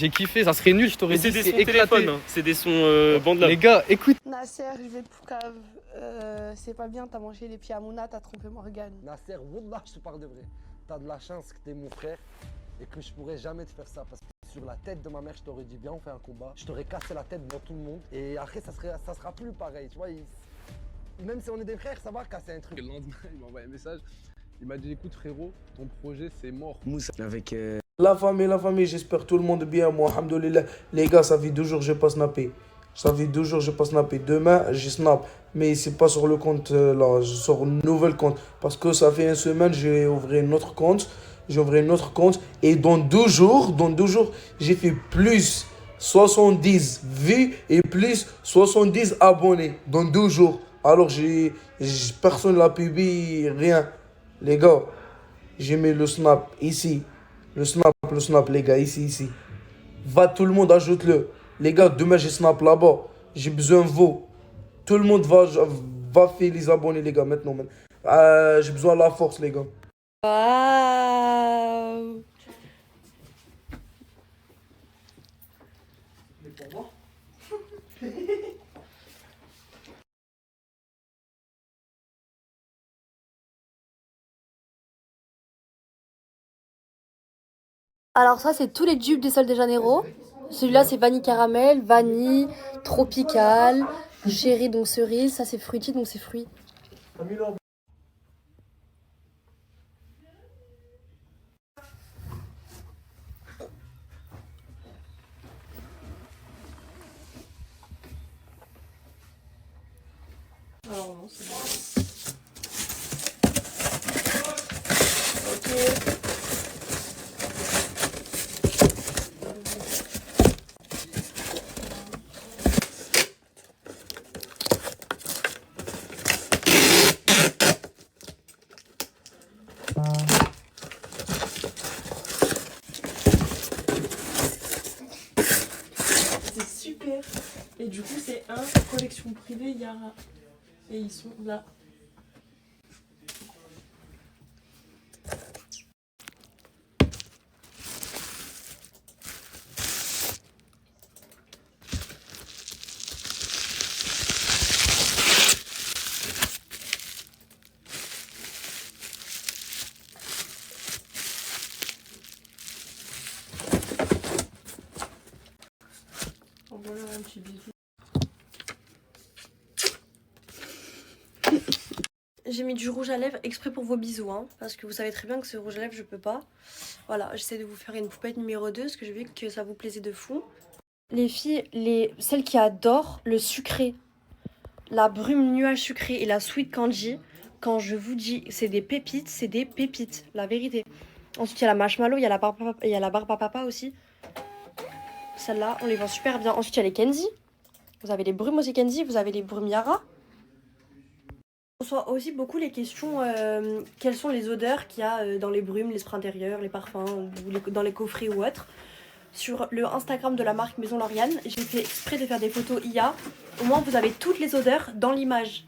kiffé, ça serait nul, je t'aurais dit c'est des c'est sons éclaté. téléphone, hein. C'est des sons bande là. Les gars, écoute. Nasser, je vais te poucave. C'est pas bien, t'as mangé les pieds à Mouna, t'as trompé Morgane. Nasser, Wallah, je te parle de vrai. T'as de la chance que t'es mon frère et que je pourrais jamais te faire ça parce que sur la tête de ma mère, je t'aurais dit viens on fait un combat. Je t'aurais cassé la tête devant tout le monde et après ça sera plus pareil, tu vois. Même si on est des frères, ça va casser un truc. Le lendemain, il m'a envoyé un message. Il m'a dit écoute frérot, ton projet c'est mort. Moussa avec... La famille, j'espère tout le monde bien. Moi, alhamdoulilah. Les gars, ça fait 2 jours que je n'ai pas snappé. Ça fait 2 jours que je n'ai pas snappé. Demain, je snap. Mais c'est pas sur le compte là. Je sors un nouvel compte. Parce que ça fait 1 semaine, j'ai ouvert un autre compte. Et dans 2 jours, j'ai fait plus 70 vues et plus 70 abonnés. Dans 2 jours. Alors, personne ne l'a publié, rien. Les gars, j'ai mis le snap ici. Le snap, les gars, ici. Va, tout le monde, ajoute-le. Les gars, demain, j'ai snap là-bas. J'ai besoin de vous. Tout le monde va faire les abonnés, les gars, maintenant. J'ai besoin de la force, les gars. Waouh. Mais pour moi. Alors ça, c'est tous les dupes des Sol de Janeiro. Celui-là, c'est vanille caramel, vanille, tropical, chéri, donc cerise. Ça, c'est fruity, donc c'est fruits. Alors non, c'est bon. Ok. C'est super. Et du coup, c'est un collection privée Yara. Et ils sont là. Voilà un petit bisou. J'ai mis du rouge à lèvres exprès pour vos bisous, hein, parce que vous savez très bien que ce rouge à lèvres, je peux pas. Voilà, j'essaie de vous faire une poupette numéro 2, parce que j'ai vu que ça vous plaisait de fou. Les filles, celles qui adorent le sucré, la brume nuage sucré et la sweet candy, quand je vous dis c'est des pépites, la vérité. Ensuite, il y a la marshmallow, il y a la barbe à papa aussi. Celles-là, on les vend super bien. Ensuite, il y a les candy. Vous avez les brumes aussi candy, vous avez les brumes Yara. On reçoit aussi beaucoup les questions quelles sont les odeurs qu'il y a dans les brumes, les sprays intérieurs, les parfums, ou dans les coffrets ou autres. Sur le Instagram de la marque Maison Lauriane, j'ai fait exprès de faire des photos IA. Au moins, vous avez toutes les odeurs dans l'image.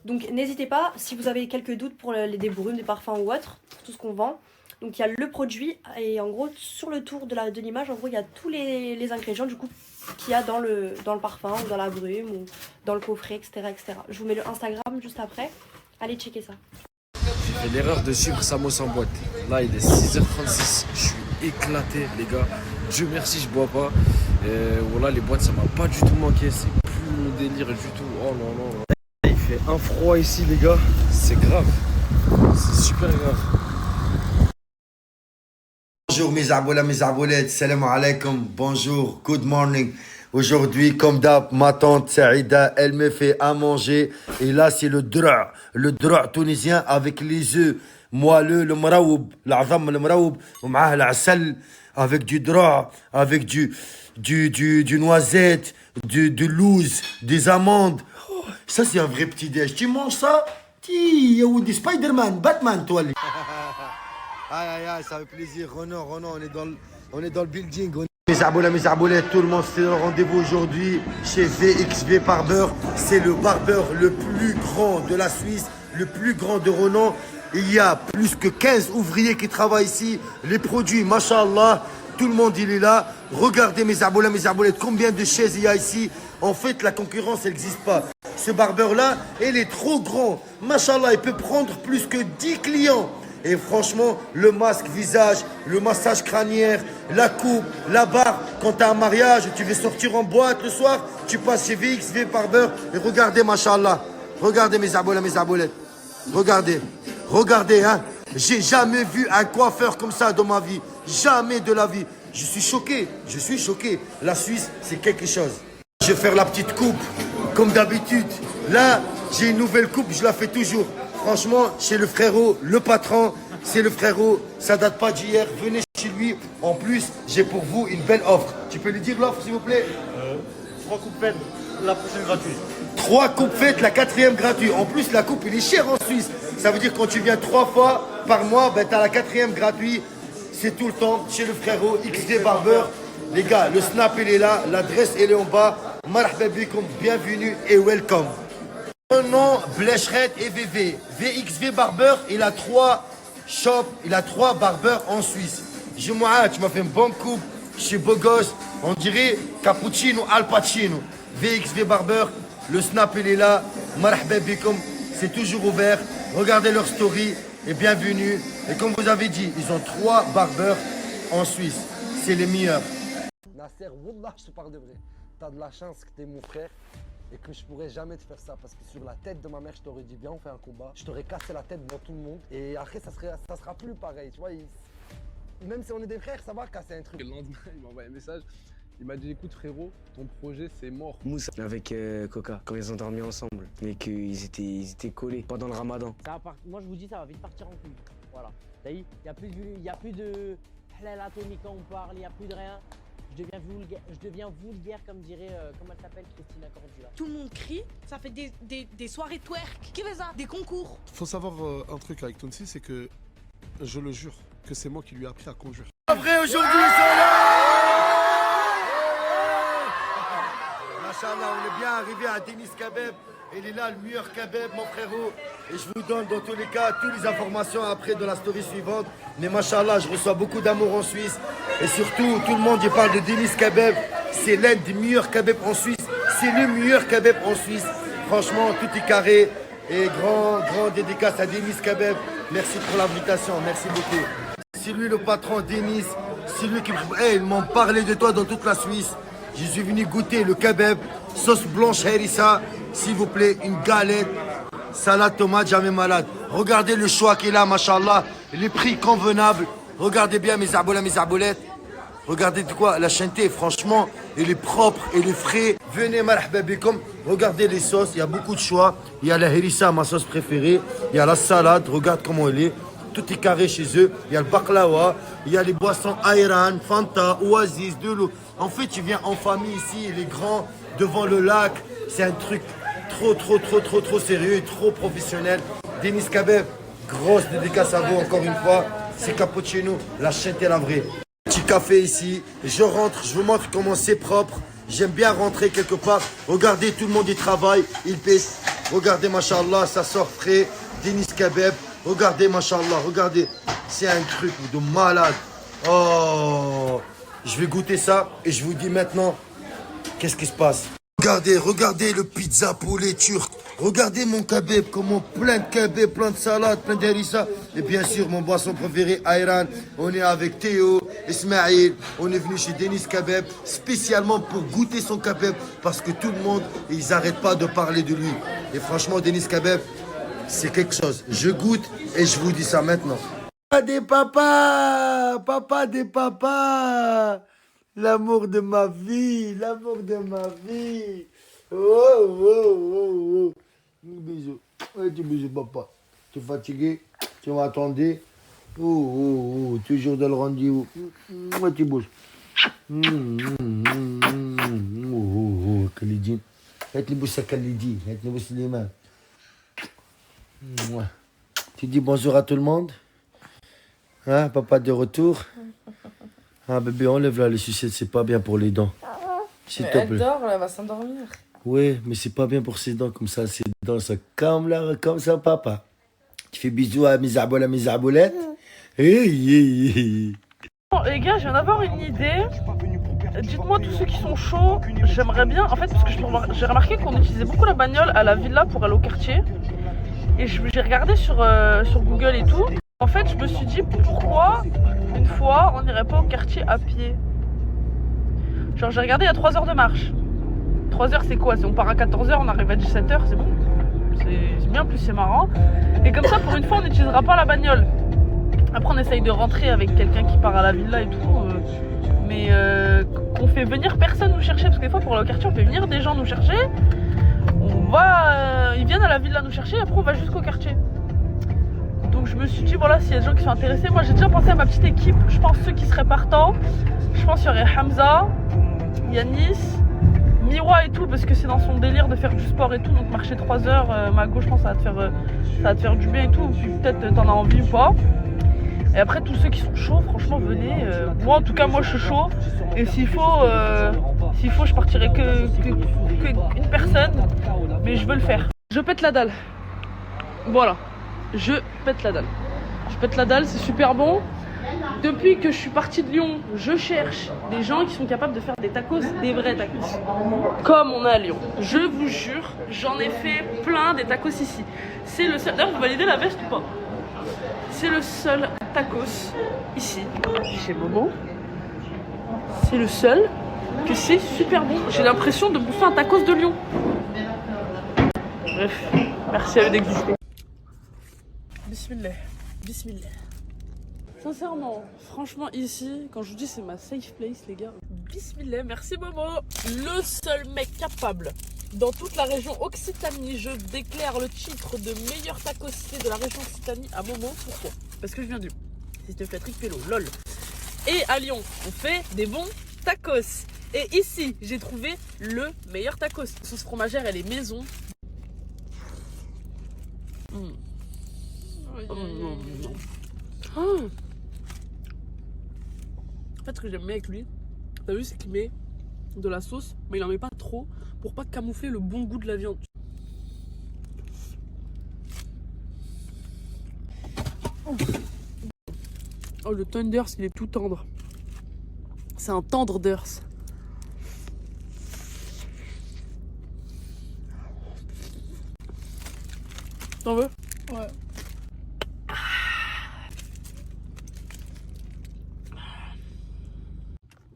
Donc, n'hésitez pas, si vous avez quelques doutes pour des brumes, des parfums ou autre, pour tout ce qu'on vend. Donc, il y a le produit et en gros, sur le tour de l'image, en gros, il y a tous les ingrédients du coup qu'il y a dans le parfum ou dans la brume ou dans le coffret, etc., etc. Je vous mets le Instagram juste après. Allez checker ça. J'ai fait l'erreur de suivre Samos en boîte. Là, il est 6h36. Je suis éclaté, les gars. Dieu merci, je bois pas. Voilà, les boîtes, ça m'a pas du tout manqué. C'est plus mon délire du tout. Oh non, non, non. Il fait un froid ici, les gars. C'est grave. C'est super grave. Bonjour mes aboulas, mes aboulettes, salam alaikum, bonjour, good morning. Aujourd'hui, comme d'hab, ma tante Saïda, elle me fait à manger. Et là, c'est le dra' tunisien avec les œufs moelleux, le mraoub, l'azam, le mraoub, l'asal, avec du dra', avec du noisette, du louz, des amandes. Oh, ça, c'est un vrai petit déj. Tu manges ça? Yaoudi, Spider-Man, Batman, toi. Aïe, aïe, aïe, ça fait plaisir. Renan, on est dans le building. Mes aboulettes, tout le monde, c'est le rendez-vous aujourd'hui chez VXV Barber. C'est le barbeur le plus grand de la Suisse, le plus grand de Renan. Il y a plus que 15 ouvriers qui travaillent ici. Les produits, mashallah, tout le monde il est là. Regardez mes aboulettes, combien de chaises il y a ici. En fait, la concurrence, elle n'existe pas. Ce barbeur-là, il est trop grand. Mashallah, il peut prendre plus que 10 clients. Et franchement, le masque visage, le massage crânière, la coupe, la barbe. Quand tu as un mariage, tu veux sortir en boîte le soir, tu passes chez VXV Barber et regardez, machallah. Regardez mes aboulettes. Regardez, hein. J'ai jamais vu un coiffeur comme ça dans ma vie. Jamais de la vie. Je suis choqué. La Suisse, c'est quelque chose. Je vais faire la petite coupe, comme d'habitude. Là, j'ai une nouvelle coupe, je la fais toujours. Franchement, chez le frérot, le patron, c'est le frérot, ça date pas d'hier, venez chez lui. En plus, j'ai pour vous une belle offre. Tu peux lui dire l'offre, s'il vous plaît? 3 coupes faites, la prochaine gratuite. 3 coupes faites, la 4e gratuite. En plus, la coupe, il est cher en Suisse. Ça veut dire que quand tu viens 3 fois par mois, ben, tu as la 4e gratuite. C'est tout le temps chez le frérot, XD Barber. Les gars, le snap, il est là, l'adresse, elle est en bas. Marhaba bikoum, bienvenue et welcome. Renan, Blecheret et VV. VXV Barber, il a 3 shops, il a 3 barbeurs en Suisse. Tu m'as fait une bonne coupe, je suis beau gosse, on dirait cappuccino, al pacino. VXV Barber, le snap il est là, marhaba bikoum, c'est toujours ouvert. Regardez leur story et bienvenue. Et comme vous avez dit, ils ont 3 barbeurs en Suisse. C'est les meilleurs. Nasser, Wallah, je te parle de vrai. T'as de la chance que t'es mon frère. Et que je pourrais jamais te faire ça parce que sur la tête de ma mère, je t'aurais dit viens on fait un combat. Je t'aurais cassé la tête devant tout le monde et après ça sera plus pareil, tu vois. Même si on est des frères, ça va casser un truc. Le lendemain, il m'a envoyé un message. Il m'a dit écoute frérot, ton projet c'est mort. Moussa avec Coca, quand ils ont dormi ensemble, mais qu'ils étaient collés pendant le ramadan. Moi je vous dis ça va vite partir en couille. Voilà. T'as vu, il y a plus de halal atomique quand on parle, il y a plus de rien. Je deviens vulgaire comme dirait, comment elle s'appelle, Christina Cordula. Tout le monde crie, ça fait des soirées twerk. Qui fait ça? Des concours. Faut savoir un truc avec Tonsi, c'est que, je le jure, que c'est moi qui lui ai appris à conduire. Vrai aujourd'hui, ils sont là. Machallah, on est bien arrivé à Denis Kebab. Il est là, le meilleur kebab, mon frérot. Et je vous donne dans tous les cas toutes les informations après de la story suivante. Mais machallah, je reçois beaucoup d'amour en Suisse. Et surtout, tout le monde y parle de Denis Kebab. C'est l'un des meilleurs kebabs en Suisse. C'est le meilleur kebab en Suisse. Franchement, tout est carré. Et grand dédicace à Denis Kebab. Merci pour l'invitation, merci beaucoup. C'est lui le patron, Denis. C'est lui qui m'ont parlé de toi dans toute la Suisse. Je suis venu goûter le kebab, sauce blanche harissa, s'il vous plaît, une galette, salade tomate, jamais malade. Regardez le choix qu'il a, machallah, les prix convenables. Regardez bien mes aboulettes. Regardez de quoi, la chaîneté, franchement, il est propre, il est frais. Venez, marhaba bikum. Regardez les sauces, il y a beaucoup de choix. Il y a la harissa, ma sauce préférée. Il y a la salade, regarde comment elle est. Tout est carré chez eux. Il y a le baklawa, il y a les boissons ayran, Fanta, Oasis, de l'eau. En fait, tu viens en famille ici, les grands, devant le lac. C'est un truc trop sérieux et trop professionnel. Denis Kabeb, grosse dédicace à vous encore une fois. C'est cappuccino, la chaîne est la vraie. Petit café ici, je rentre, je vous montre comment c'est propre. J'aime bien rentrer quelque part. Regardez, tout le monde y travaille, il pèse. Regardez, machallah, ça sort frais. Denis Kabeb, regardez, machallah, regardez. C'est un truc de malade. Oh, je vais goûter ça et je vous dis maintenant, qu'est-ce qui se passe? Regardez le pizza poulet turc. Regardez mon kebab, comment plein de kebab, plein de salades, plein d'harissa. Et bien sûr, mon boisson préférée, ayran. On est avec Théo, Ismaïl. On est venu chez Denis Kabeb spécialement pour goûter son kebab parce que tout le monde, ils n'arrêtent pas de parler de lui. Et franchement, Denis Kabeb, c'est quelque chose. Je goûte et je vous dis ça maintenant. Papa des papas. L'amour de ma vie, Oh. Bisous. Bisous, papa. Tu es fatigué? Tu m'attendais? Toujours dans le rendez-vous. Moi, tu bouges. Khalidine. Faites-le bouger à Khalidine. Faites-le bouger les mains. Tu dis bonjour à tout le monde? Hein, papa de retour? Ah bébé, enlève là les sucettes, c'est pas bien pour les dents. S'il te plaît. Elle dort, elle va s'endormir. Oui, mais c'est pas bien pour ses dents comme ça. Ses dents, ça comme ça, papa. Tu fais bisous à mes arboulettes. Bon, les gars, je viens d'avoir une idée. Dites-moi tous ceux qui sont chauds. J'aimerais bien, en fait, parce que j'ai remarqué qu'on utilisait beaucoup la bagnole à la villa pour aller au quartier. Et j'ai regardé sur Google et tout. En fait, je me suis dit pourquoi une fois on n'irait pas au quartier à pied. Genre, j'ai regardé, il y a 3 heures de marche. 3 heures, c'est quoi? On part à 14 heures, on arrive à 17 heures, c'est bon. C'est bien, plus c'est marrant. Et comme ça, pour une fois, on n'utilisera pas la bagnole. Après, on essaye de rentrer avec quelqu'un qui part à la villa et tout. Mais qu'on fait venir personne nous chercher. Parce que des fois, pour aller au quartier, on fait venir des gens nous chercher. Ils viennent à la villa nous chercher, et après, on va jusqu'au quartier. Donc je me suis dit, voilà, s'il y a des gens qui sont intéressés, moi j'ai déjà pensé à ma petite équipe, je pense ceux qui seraient partants. Je pense qu'il y aurait Hamza, Yanis, Miwa et tout, parce que c'est dans son délire de faire du sport et tout, donc marcher 3 heures, Mago, je pense que ça va te faire du bien et tout, puis peut-être t'en as envie ou pas. Et après tous ceux qui sont chauds, franchement venez, moi en tout cas moi je suis chaud, et s'il faut je partirai que une personne, mais je veux le faire. Je pète la dalle, voilà. Je pète la dalle. Je pète la dalle, c'est super bon. Depuis que je suis partie de Lyon, je cherche des gens qui sont capables de faire des tacos, des vrais tacos. Comme on a à Lyon. Je vous jure, j'en ai fait plein des tacos ici. C'est le seul. D'ailleurs, vous validez la veste ou pas? C'est le seul tacos ici, chez Momo. C'est le seul que c'est super bon. J'ai l'impression de bouffer un tacos de Lyon. Bref, merci à eux d'exister. Bismillah, bismillah. Sincèrement, franchement ici, quand je vous dis c'est ma safe place les gars, bismillah, merci Momo. Le seul mec capable dans toute la région Occitanie, je déclare le titre de meilleur tacossier de la région Occitanie à Momo. Pourquoi? Parce que je viens de Lyon, s'il te plaît, Tricpello, lol. Et à Lyon, on fait des bons tacos. Et ici, j'ai trouvé le meilleur tacos. Sauce fromagère, elle est maison. En fait, ce que j'aime bien avec lui, t'as vu, c'est qu'il met de la sauce, mais il en met pas trop pour pas camoufler le bon goût de la viande. Oh, le Thunders, il est tout tendre. C'est un Tenderders. T'en veux? Ouais.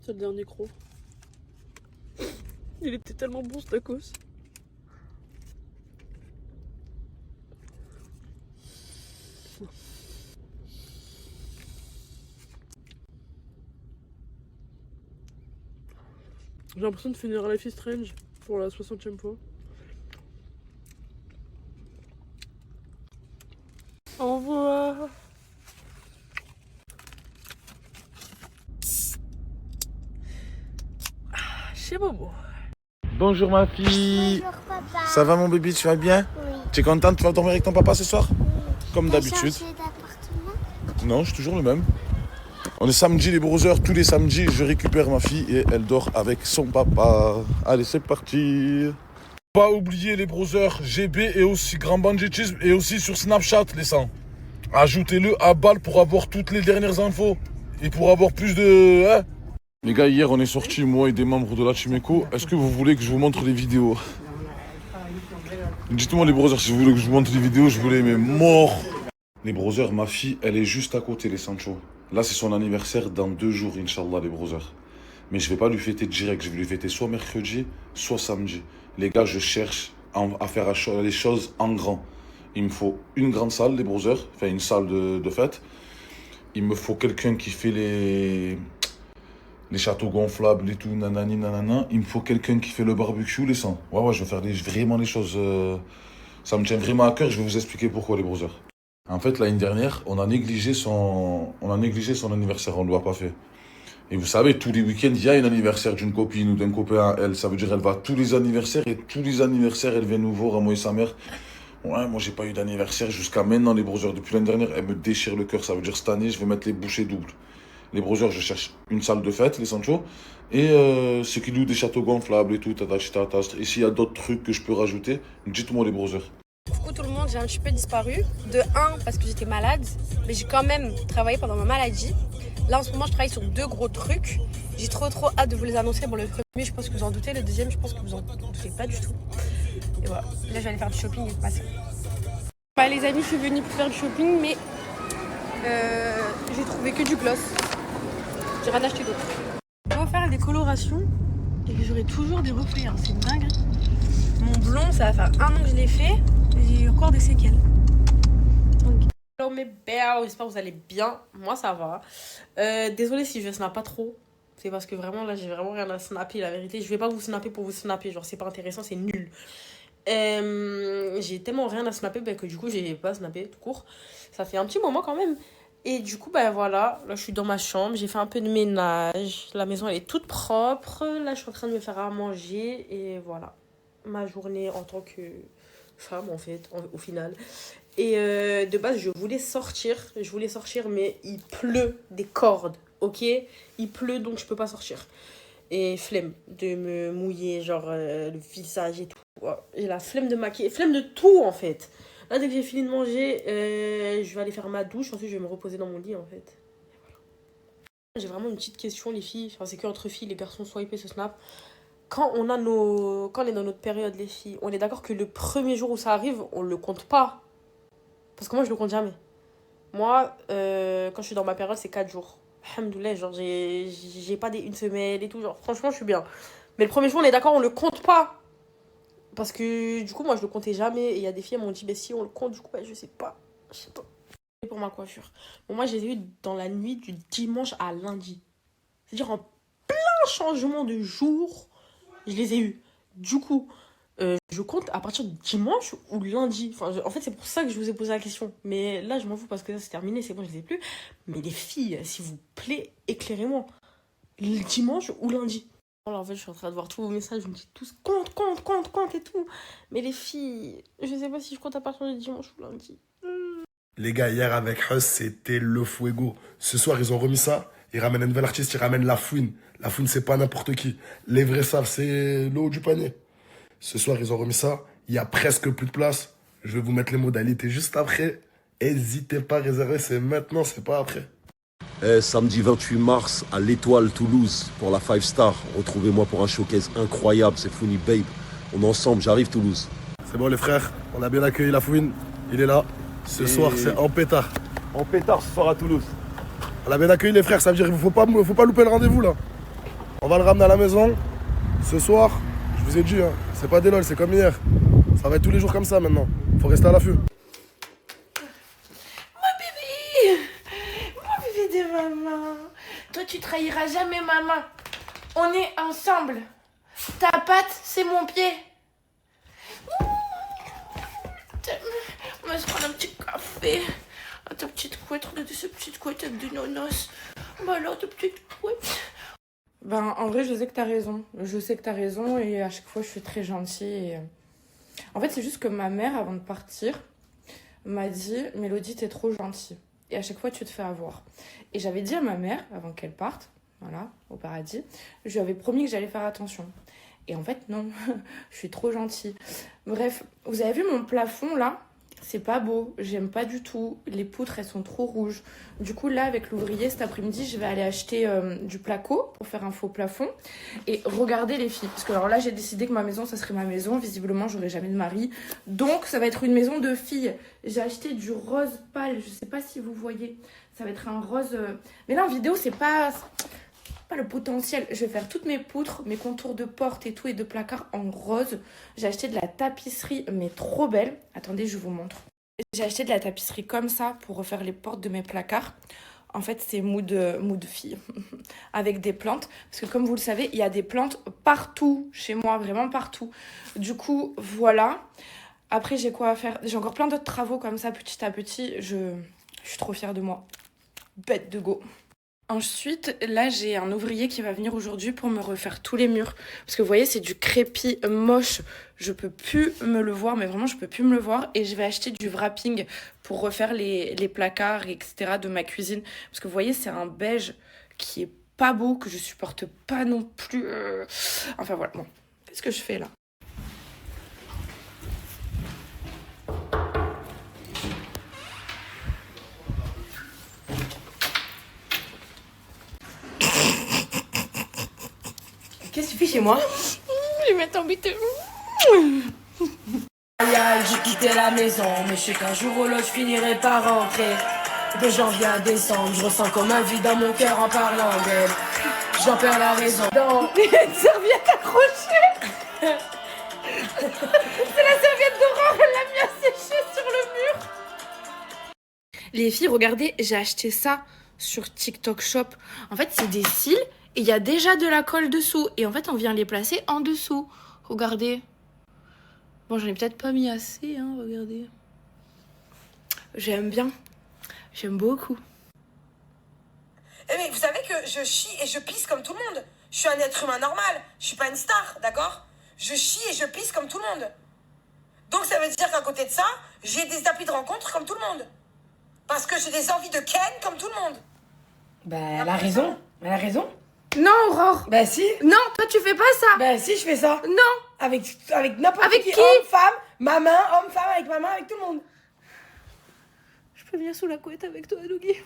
C'est le dernier croc. Il était tellement bon ce tacos. J'ai l'impression de finir Life is Strange pour la 60e fois. Au revoir. Chez Bobo. Bonjour ma fille. Bonjour papa. Ça va mon bébé, tu vas bien? Oui. Tu es contente, tu vas dormir avec ton papa ce soir? Comme T'as d'habitude. changé d'appartement? Non, je suis toujours le même. On est samedi les brothers, tous les samedis je récupère ma fille et elle dort avec son papa. Allez c'est parti. Pas oublier les brothers, GB et aussi Grand Banditisme et aussi sur Snapchat les sangs. Ajoutez-le à balle pour avoir toutes les dernières infos et pour avoir plus de... Hein? Les gars, hier on est sortis, moi et des membres de la Team Echo. Est-ce que vous voulez que je vous montre les vidéos? Dites-moi les brothers, si vous voulez que je vous montre les vidéos, je voulais mais mort. Les brothers, ma fille, elle est juste à côté les Sancho. Là c'est son anniversaire dans 2 jours, Inch'Allah les brothers. Mais je vais pas lui fêter direct, je vais lui fêter soit mercredi, soit samedi. Les gars, je cherche à faire les choses en grand. Il me faut une grande salle, les brothers, enfin une salle de fête. Il me faut quelqu'un qui fait les châteaux gonflables et tout, nanani, nanana. Il me faut quelqu'un qui fait le barbecue, les sangs. Ouais, je vais faire vraiment les choses. Ça me tient vraiment à cœur, je vais vous expliquer pourquoi, les brothers. En fait, l'année dernière, on a négligé son anniversaire, on ne l'a pas fait. Et vous savez, tous les week-ends, il y a un anniversaire d'une copine ou d'un copain à elle. Ça veut dire elle va à tous les anniversaires et tous les anniversaires, elle vient nous voir, à moi et sa mère. Ouais, moi, j'ai pas eu d'anniversaire jusqu'à maintenant, les brothers. Depuis l'année dernière, elle me déchire le cœur. Ça veut dire cette année, je vais mettre les bouchées doubles. Les brothers, je cherche une salle de fête, les Sancho. Et ceux qui louent des châteaux gonflables et tout, et s'il y a d'autres trucs que je peux rajouter, dites-moi, les brothers. Coucou tout le monde, j'ai un petit peu disparu. De 1 parce que j'étais malade, mais j'ai quand même travaillé pendant ma maladie. Là en ce moment je travaille sur 2 gros trucs. J'ai trop hâte de vous les annoncer. Bon, le premier je pense que vous en doutez, le deuxième je pense que vous en doutez pas du tout. Et voilà, là je vais aller faire du shopping et passer. Bah les amis, je suis venue pour faire du shopping mais j'ai trouvé que du gloss. J'ai rien acheté d'autre. Je vais faire des colorations et j'aurai toujours des reflets, hein. C'est une dingue. Mon blond ça va faire 1 an que je l'ai fait. J'ai encore des séquelles. Hello mes belles, j'espère que vous allez bien. Moi ça va. Désolée si je snap pas trop. C'est parce que vraiment là j'ai vraiment rien à snapper, la vérité. Je vais pas vous snapper pour vous snapper. Genre c'est pas intéressant, c'est nul. J'ai tellement rien à snapper que du coup j'ai pas snappé tout court. Ça fait un petit moment quand même. Et du coup voilà, là je suis dans ma chambre. J'ai fait un peu de ménage. La maison elle est toute propre. Là je suis en train de me faire à manger. Et voilà, ma journée en tant que femme en fait, au final. Et de base je voulais sortir mais il pleut des cordes, ok? Il pleut donc je peux pas sortir. Et flemme de me mouiller genre le visage et tout. J'ai la flemme de maquiller, flemme de tout en fait. Là dès que j'ai fini de manger, je vais aller faire ma douche, ensuite je vais me reposer dans mon lit en fait. Voilà. J'ai vraiment une petite question les filles, enfin, c'est que entre filles, les garçons swipez ce snap. Quand on est dans notre période, les filles, on est d'accord que le premier jour où ça arrive, on le compte pas. Parce que moi, je le compte jamais. Moi, quand je suis dans ma période, c'est 4 jours. Alhamdoulilah, genre, j'ai pas des 1 semaine et tout. Genre, franchement, je suis bien. Mais le premier jour, on est d'accord, on le compte pas. Parce que, du coup, moi, je le comptais jamais. Et il y a des filles, elles m'ont dit, si on le compte, du coup, je sais pas. Je sais pas. Pour ma coiffure. Bon, moi, je les ai eu dans la nuit du dimanche à lundi. C'est-à-dire en plein changement de jour. Je les ai eus. Du coup, je compte à partir de dimanche ou lundi. Enfin, en fait, c'est pour ça que je vous ai posé la question. Mais là, je m'en fous parce que ça, c'est terminé. C'est bon, je les ai plus. Mais les filles, s'il vous plaît, éclairez-moi. Le dimanche ou lundi. Voilà, en fait, je suis en train de voir tous vos messages. Vous me dites tous compte et tout. Mais les filles, je sais pas si je compte à partir de dimanche ou lundi. Les gars, hier avec Huss, c'était le fuego. Ce soir, ils ont remis ça. Ils ramènent un nouvel artiste, ils ramènent La Fouine. La Fouine, c'est pas n'importe qui. Les vrais savent, c'est le haut du panier. Ce soir, ils ont remis ça. Il y a presque plus de place. Je vais vous mettre les modalités juste après. N'hésitez pas à réserver, c'est maintenant, c'est pas après. Samedi 28 mars à l'Étoile Toulouse pour la 5 Star. Retrouvez-moi pour un showcase incroyable, c'est Founi Babe. On est ensemble, j'arrive Toulouse. C'est bon les frères, on a bien accueilli La Fouine. Il est là. Ce soir, c'est en pétard. En pétard ce soir à Toulouse. On a bien accueilli les frères, ça veut dire qu'il faut pas louper le rendez-vous là. On va le ramener à la maison. Ce soir, je vous ai dit, hein, c'est pas des lol, c'est comme hier. Ça va être tous les jours comme ça maintenant. Faut rester à l'affût. Mon bébé de maman. Toi, tu trahiras jamais maman. On est ensemble. Ta patte, c'est mon pied. On va se prendre un petit café. Ah, ta petite couette, regardez cette petite couette avec du nonos. Bah alors, ta petite couette. Ben, en vrai, je sais que t'as raison. Je sais que t'as raison et à chaque fois, je suis très gentille. Et... En fait, c'est juste que ma mère, avant de partir, m'a dit « Mélodie, t'es trop gentille. Et à chaque fois, tu te fais avoir. » Et j'avais dit à ma mère, avant qu'elle parte, voilà, au paradis, je lui avais promis que j'allais faire attention. Et en fait, non, je suis trop gentille. Bref, vous avez vu mon plafond, là ? C'est pas beau, j'aime pas du tout. Les poutres, elles sont trop rouges. Du coup, là, avec l'ouvrier, cet après-midi, je vais aller acheter du placo pour faire un faux plafond. Et regardez les filles. Parce que alors là, j'ai décidé que ma maison, ça serait ma maison. Visiblement, j'aurai jamais de mari. Donc, ça va être une maison de filles. J'ai acheté du rose pâle. Je sais pas si vous voyez. Ça va être un rose... Mais là, en vidéo, c'est pas le potentiel. Je vais faire toutes mes poutres, mes contours de porte et tout, et de placard en rose. J'ai acheté de la tapisserie, mais trop belle. Attendez, je vous montre. J'ai acheté de la tapisserie comme ça pour refaire les portes de mes placards. En fait, c'est mood fille, avec des plantes. Parce que comme vous le savez, il y a des plantes partout chez moi, vraiment partout. Du coup, voilà. Après, j'ai quoi à faire? J'ai encore plein d'autres travaux comme ça, petit à petit. Je suis trop fière de moi. Bête de go. Ensuite, là, j'ai un ouvrier qui va venir aujourd'hui pour me refaire tous les murs. Parce que vous voyez, c'est du crépi moche. Je peux plus me le voir, mais vraiment, je peux plus me le voir. Et je vais acheter du wrapping pour refaire les placards, etc. de ma cuisine. Parce que vous voyez, c'est un beige qui est pas beau, que je supporte pas non plus. Enfin, voilà. Bon, qu'est-ce que je fais là? Qu'est-ce que tu fais chez moi? Je vais mettre en bite. J'ai quitté la maison, mais je sais qu'un jour ou l'autre je finirai par rentrer. De janvier à décembre, je ressens comme un vide dans mon cœur en parlant d'elle. J'en perds la raison. Il y a une serviette accrochée. C'est la serviette d'Aurore, elle l'a mis à sécher sur le mur. Les filles, regardez, j'ai acheté ça sur TikTok Shop. En fait, c'est des cils. Et il y a déjà de la colle dessous. Et en fait, on vient les placer en dessous. Regardez. Bon, j'en ai peut-être pas mis assez, hein, regardez. J'aime bien. J'aime beaucoup. Eh mais vous savez que je chie et je pisse comme tout le monde. Je suis un être humain normal. Je suis pas une star, d'accord? Je chie et je pisse comme tout le monde. Donc ça veut dire qu'à côté de ça, j'ai des applis de rencontre comme tout le monde. Parce que j'ai des envies de ken comme tout le monde. Bah, elle a raison. Elle a raison. Non, Aurore. Bah si. Non, toi tu fais pas ça. Bah si, je fais ça. Non. Avec n'importe Avec qui. qui? Homme, femme, ma main, homme, femme, avec ma main, avec tout le monde. Je peux venir sous la couette avec toi, Dougie?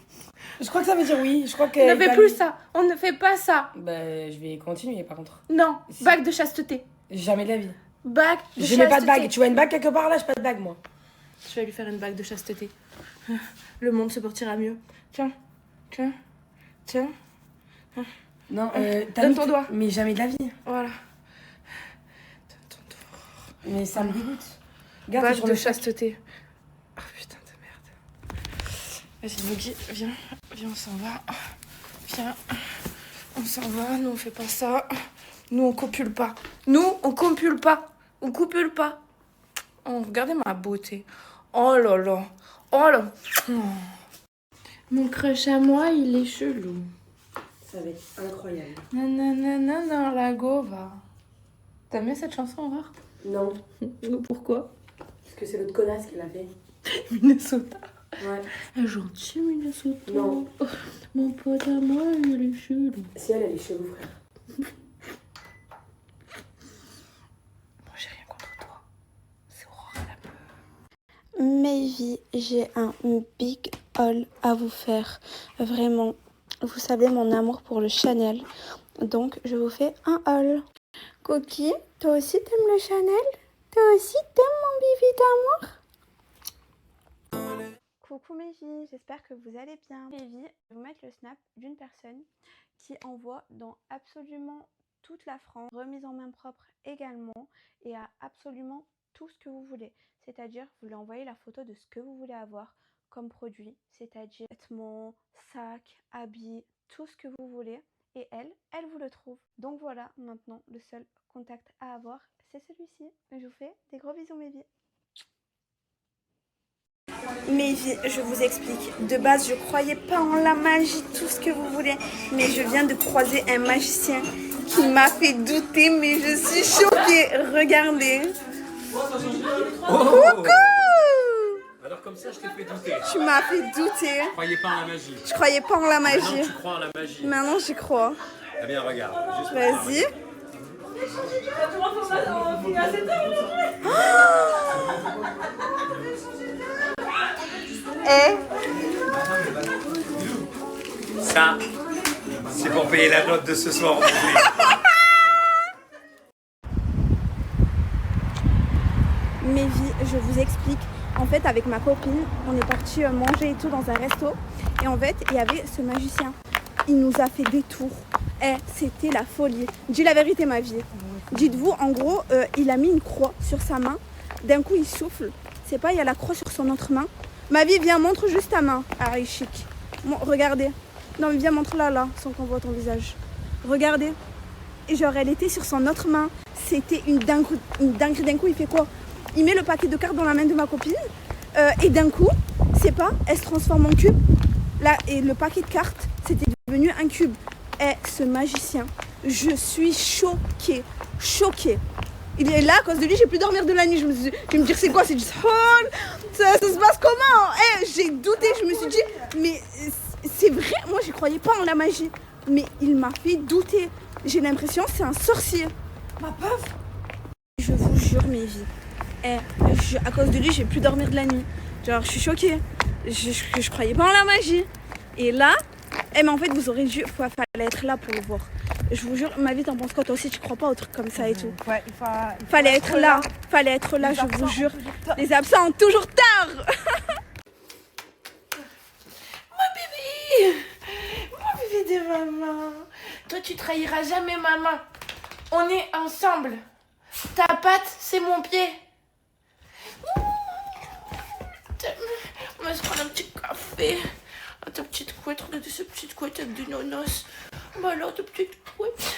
Je crois que ça veut dire oui. Je crois que... On ne fait plus ça. On ne fait pas ça. Bah, je vais continuer par contre. Non. Bague de chasteté. Jamais de la vie. Bague de chasteté. Je mets pas de bague. Tu vois une bague quelque part là? J'ai pas de bague moi. Je vais lui faire une bague de chasteté. Le monde se portera mieux. Tiens. Tiens. Tiens. Non, donne ton doigt. Mais jamais de la vie. Voilà. Donne ton doigt. Mais ça me dégoûte. Bague de chasteté. Oh putain de merde. Vas-y, Dougie, viens. Viens, on s'en va. Viens. On s'en va. Nous, on fait pas ça. Nous, on copule pas. Nous, on copule pas. On copule pas. Oh, regardez ma beauté. Oh là là. Oh là. Oh. Mon crush à moi, il est chelou. Ça va être incroyable. Nanana, la gova. T'as aimé cette chanson, Aurore? Non. Pourquoi? Parce que c'est l'autre connasse qui l'a fait. Minnesota. Ouais. Un gentil Minnesota. Non. Mon pote à moi, il est chelou. Si elle est chelou, frère. Moi, j'ai rien contre toi. C'est Aurore, elle a peur. Mes vies, j'ai un big haul à vous faire. Vraiment. Vous savez mon amour pour le Chanel. Donc, je vous fais un haul. Coquille, toi aussi t'aimes le Chanel? Toi aussi t'aimes mon bibi d'amour? Coucou mes filles, j'espère que vous allez bien. Les filles, je vais vous mettre le snap d'une personne qui envoie dans absolument toute la France, remise en main propre également, et à absolument tout ce que vous voulez. C'est-à-dire, vous lui envoyez la photo de ce que vous voulez avoir comme produit, c'est-à-dire vêtements, sacs, habits, tout ce que vous voulez. et elle vous le trouve. Donc voilà, maintenant, le seul contact à avoir, c'est celui-ci. Je vous fais des gros bisous, mes vies. Mes vies, je vous explique. De base, je croyais pas en la magie, tout ce que vous voulez. Mais je viens de croiser un magicien qui m'a fait douter, mais je suis choquée. Regardez. Coucou! Alors comme ça, je t'ai fait douter. Tu m'as fait douter. Je croyais pas en la magie. Je croyais pas en la magie. Maintenant, tu crois en la magie. Maintenant, j'y crois. Eh bien, regarde. Vas-y. Ça, c'est pour payer la note de ce soir. Mes vies, je vous explique. En fait, avec ma copine, on est parti manger et tout dans un resto. Et en fait, il y avait ce magicien. Il nous a fait des tours. C'était la folie. Dis la vérité, ma vie. Dites-vous, en gros, il a mis une croix sur sa main. D'un coup, il souffle. C'est pas, il y a la croix sur son autre main. Ma vie, viens, montre juste ta main. Ah, chic. Bon, regardez. Non, mais viens, montre-la, là, sans qu'on voit ton visage. Regardez. Et genre, elle était sur son autre main. C'était une dinguerie. D'un coup, il fait quoi? Il met le paquet de cartes dans la main de ma copine. Et d'un coup, c'est pas, elle se transforme en cube. Là, et le paquet de cartes, c'était devenu un cube. Et ce magicien, je suis choquée. Choquée. Il est là, à cause de lui, j'ai pu dormir de la nuit. Je vais me dire, c'est quoi? C'est du sol? Ça se passe comment? J'ai douté, je me suis dit, mais c'est vrai, moi, j'y croyais pas en la magie. Mais il m'a fait douter. J'ai l'impression que c'est un sorcier. Ma pauvre. Je vous jure, mes vies. À cause de lui, j'ai pu dormir de la nuit. Genre, je suis choquée. Je croyais pas en la magie. Et là, mais en fait, vous aurez dû. Fallait être là pour le voir. Je vous jure, ma vie, t'en penses quoi? Toi aussi, tu crois pas aux trucs comme ça et tout? Ouais, fallait être là. Fallait être là, je vous jure. Les absents ont toujours tard. Mon bébé de maman. Toi, tu trahiras jamais maman. On est ensemble. Ta patte, c'est mon pied. On va se prendre un petit café. Ah, ta petite couette, regardez cette petite couette avec du nonos. Bah alors, ta petite couette.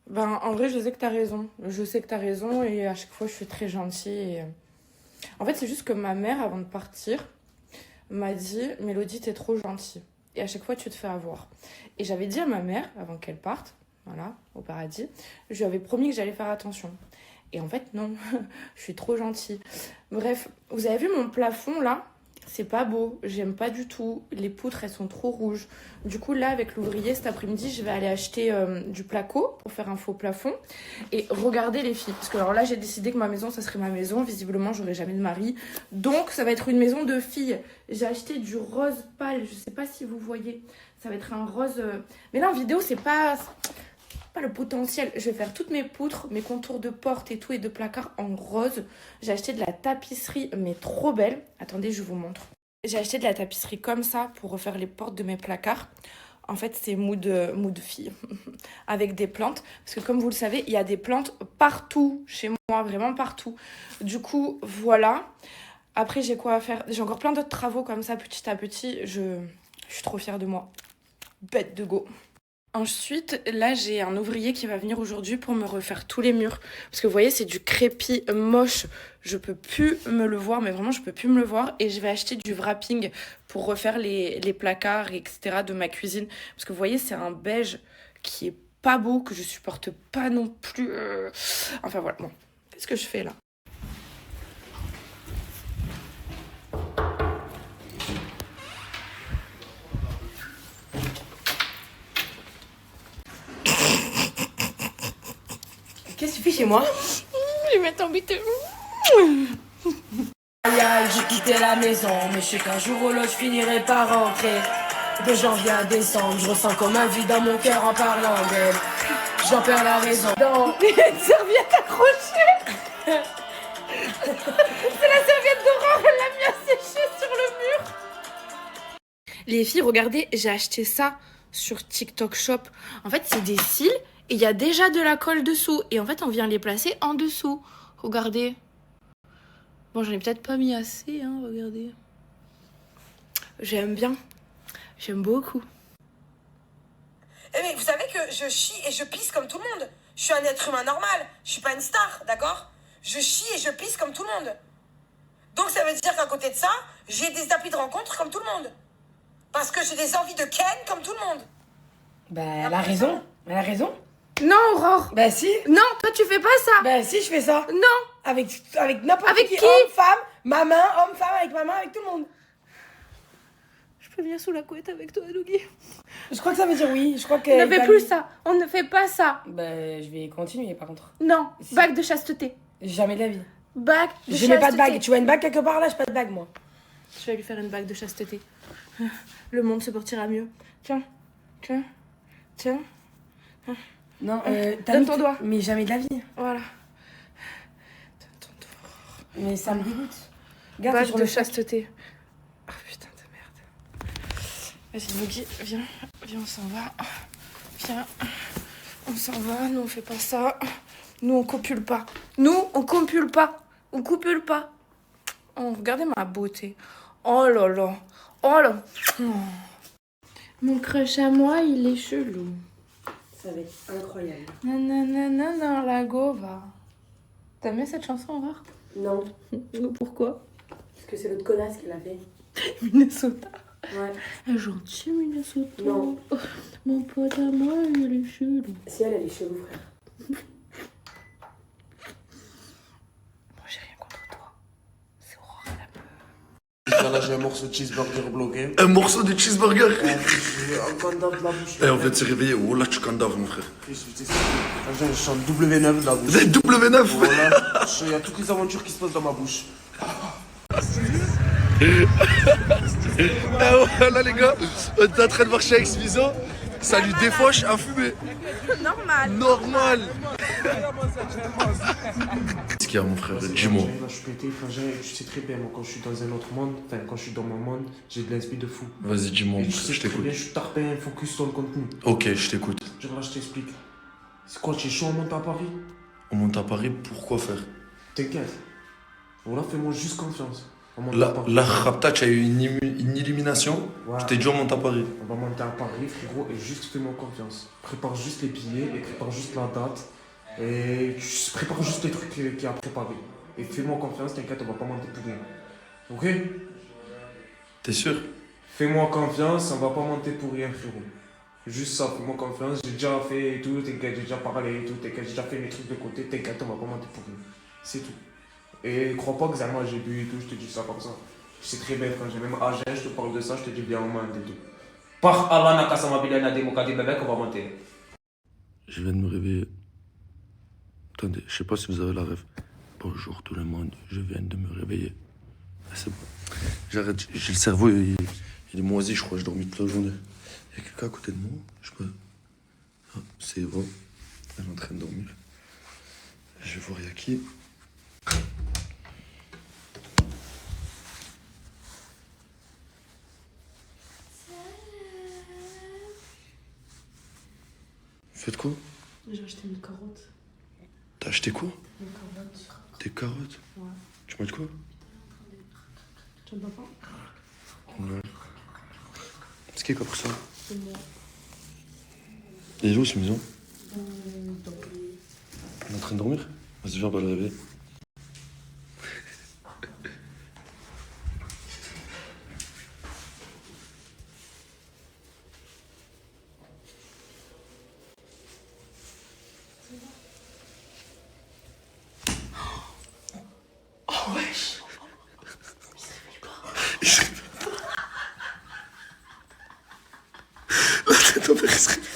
Ben, en vrai, je sais que t'as raison. Je sais que t'as raison et à chaque fois, je suis très gentille. Et... En fait, c'est juste que ma mère, avant de partir, m'a dit « Mélodie, t'es trop gentille. Et à chaque fois, tu te fais avoir. » Et j'avais dit à ma mère, avant qu'elle parte, voilà, au paradis, je lui avais promis que j'allais faire attention. Et en fait, non, je suis trop gentille. Bref, vous avez vu mon plafond, là? C'est pas beau, j'aime pas du tout. Les poutres, elles sont trop rouges. Du coup, là, avec l'ouvrier, cet après-midi, je vais aller acheter du placo pour faire un faux plafond. Et regardez les filles, parce que alors là, j'ai décidé que ma maison, ça serait ma maison. Visiblement, j'aurai jamais de mari. Donc, ça va être une maison de filles. J'ai acheté du rose pâle, je sais pas si vous voyez. Ça va être un rose... Mais là, en vidéo, c'est pas le potentiel. Je vais faire toutes mes poutres, mes contours de porte et tout, et de placard en rose. J'ai acheté de la tapisserie, mais trop belle. Attendez, je vous montre. J'ai acheté de la tapisserie comme ça pour refaire les portes de mes placards. En fait, c'est mood fille, avec des plantes. Parce que comme vous le savez, il y a des plantes partout chez moi, vraiment partout. Du coup, voilà. Après, j'ai quoi à faire? J'ai encore plein d'autres travaux comme ça, petit à petit. Je suis trop fière de moi. Bête de go. Ensuite, là, j'ai un ouvrier qui va venir aujourd'hui pour me refaire tous les murs. Parce que vous voyez, c'est du crépi moche. Je peux plus me le voir, mais vraiment, je peux plus me le voir. Et je vais acheter du wrapping pour refaire les placards, etc. de ma cuisine. Parce que vous voyez, c'est un beige qui est pas beau, que je supporte pas non plus. Enfin, voilà. Bon, qu'est-ce que je fais là? Qu'est-ce que tu fais chez moi? Je vais t'embêter. J'ai quitté la maison, mais je sais qu'un jour ou l'autre je finirai par rentrer. De janvier à décembre, je ressens comme un vide dans mon cœur en parlant d'elle. J'en perds la raison. Non, il y a une serviette accrochée. C'est la serviette d'Aurore, elle l'a mis à sécher sur le mur. Les filles, regardez, j'ai acheté ça sur TikTok Shop. En fait, c'est des cils et il y a déjà de la colle dessous. Et en fait, on vient les placer en dessous. Regardez. Bon, j'en ai peut-être pas mis assez, hein, regardez. J'aime bien. J'aime beaucoup. Mais vous savez que je chie et je pisse comme tout le monde. Je suis un être humain normal. Je suis pas une star, d'accord? Je chie et je pisse comme tout le monde. Donc ça veut dire qu'à côté de ça, j'ai des applis de rencontre comme tout le monde. Parce que j'ai des envies de ken comme tout le monde. Bah, elle a raison. Elle a raison. Non, Aurore. Bah si. Non, toi tu fais pas ça. Bah si, je fais ça. Non. Avec n'importe Avec qui. qui? Homme, femme, ma main, homme, femme, avec ma main, avec tout le monde. Je peux venir sous la couette avec toi, Dougie. Je crois que ça veut dire oui. Je crois que... On ne fait plus ça. On ne fait pas ça. Bah, je vais continuer par contre. Non. Bague de chasteté. Jamais de la vie. Bague de chasteté. Je n'ai pas de bague. Tu vois une bague quelque part là? J'ai pas de bague moi. Je vais lui faire une bague de chasteté. Le monde se portera mieux. Tiens. Tiens. Tiens. Non, donne ton doigt. Mais jamais de la vie. Voilà. Mais ça me dégoûte. Regarde, Bague sur de le chasteté. Oh putain de merde. Vas-y, Dougie, viens. Viens, on s'en va. Viens. On s'en va. Nous, on fait pas ça. Nous, on copule pas. Nous, on copule pas. On copule pas. Oh, regardez ma beauté. Oh là là. Oh là. Oh. Mon crush à moi, il est chelou. Ça va être incroyable. Nanana dans la gova. T'aimes bien cette chanson, Aurore? Non. Pourquoi? Parce que c'est l'autre connasse qui l'a fait. Minnesota. Ouais. Un gentil Minnesota. Non. Mon pote à moi, il est chelou. Si elle est chelou, frère. Moi, j'ai rien contre toi. C'est Aurore, elle a peur. Là, j'ai un morceau de cheeseburger bloqué. Un morceau de cheeseburger. Un candave de la bouche. Et on vient de se réveiller. Oh là, tu candaves, mon frère. Je suis en W9 de la bouche. W9. Voilà. Il y a toutes les aventures qui se passent dans ma bouche. Ah ouais, là les gars, on est en train de marcher avec Smizo. Ça lui défoche à fumer. Normal. Qu'est-ce qu'il y a, mon frère? Dis-moi. Je suis pété, tu sais très bien, moi quand je suis dans un autre monde, enfin quand je suis dans mon monde, j'ai de l'inspi de fou. Vas-y, dis-moi, Et tu je sais très t'écoute. bien, je suis tarpin, focus sur le contenu. Ok, je t'écoute. Genre là, je t'explique. C'est quoi, tu es chaud, on monte à Paris? On monte à Paris, pourquoi faire? T'inquiète. Voilà, fais-moi juste confiance. On monte à Là, Paris. Rapta, tu as eu une illumination. Ouais. Je t'ai dit on monte à Paris. On va monter à Paris, frérot, et juste fais-moi confiance. Prépare juste les billets et prépare juste la date. Et tu prépares juste les trucs qu'il y a à préparer. Et fais-moi confiance, t'inquiète, on va pas monter pour rien. Ok? T'es sûr? Fais-moi confiance, on va pas monter pour rien, frérot. Juste ça, fais-moi confiance, j'ai déjà fait et tout, t'inquiète, j'ai déjà parlé et tout, t'inquiète, j'ai déjà fait mes trucs de côté, t'inquiète, on va pas monter pour rien. C'est tout. Et crois pas que moi j'ai bu et tout, je te dis ça comme ça. Je sais très bien, quand j'ai même âgé, je te parle de ça, je te dis bien en main et tout. Par Allah, Nakasama Bilana Demokadi Bebek, on va monter. Je viens de me réveiller. Attendez, je sais pas si vous avez la rêve. Bonjour tout le monde, je viens de me réveiller. Ah, c'est bon. J'arrête, j'ai le cerveau, il est moisi, je crois, j'ai dormi toute la journée. Il y a quelqu'un à côté de moi, je sais pas. Ah, c'est Eva, elle est en train de dormir. Je vais voir, il y a qui. Faites quoi? J'ai acheté une carotte. T'as acheté quoi? Une carotte. Des carottes? Ouais. Tu manges quoi? Tu ne pas? Ouais. C'est qui a pris ça? C'est moi. Il est où ce maison? Dans le Elle est en train de dormir? Vas-y, viens, on va le réveiller. Oh wesh! Il se réveille pas. La tête en l'air, il se réveille.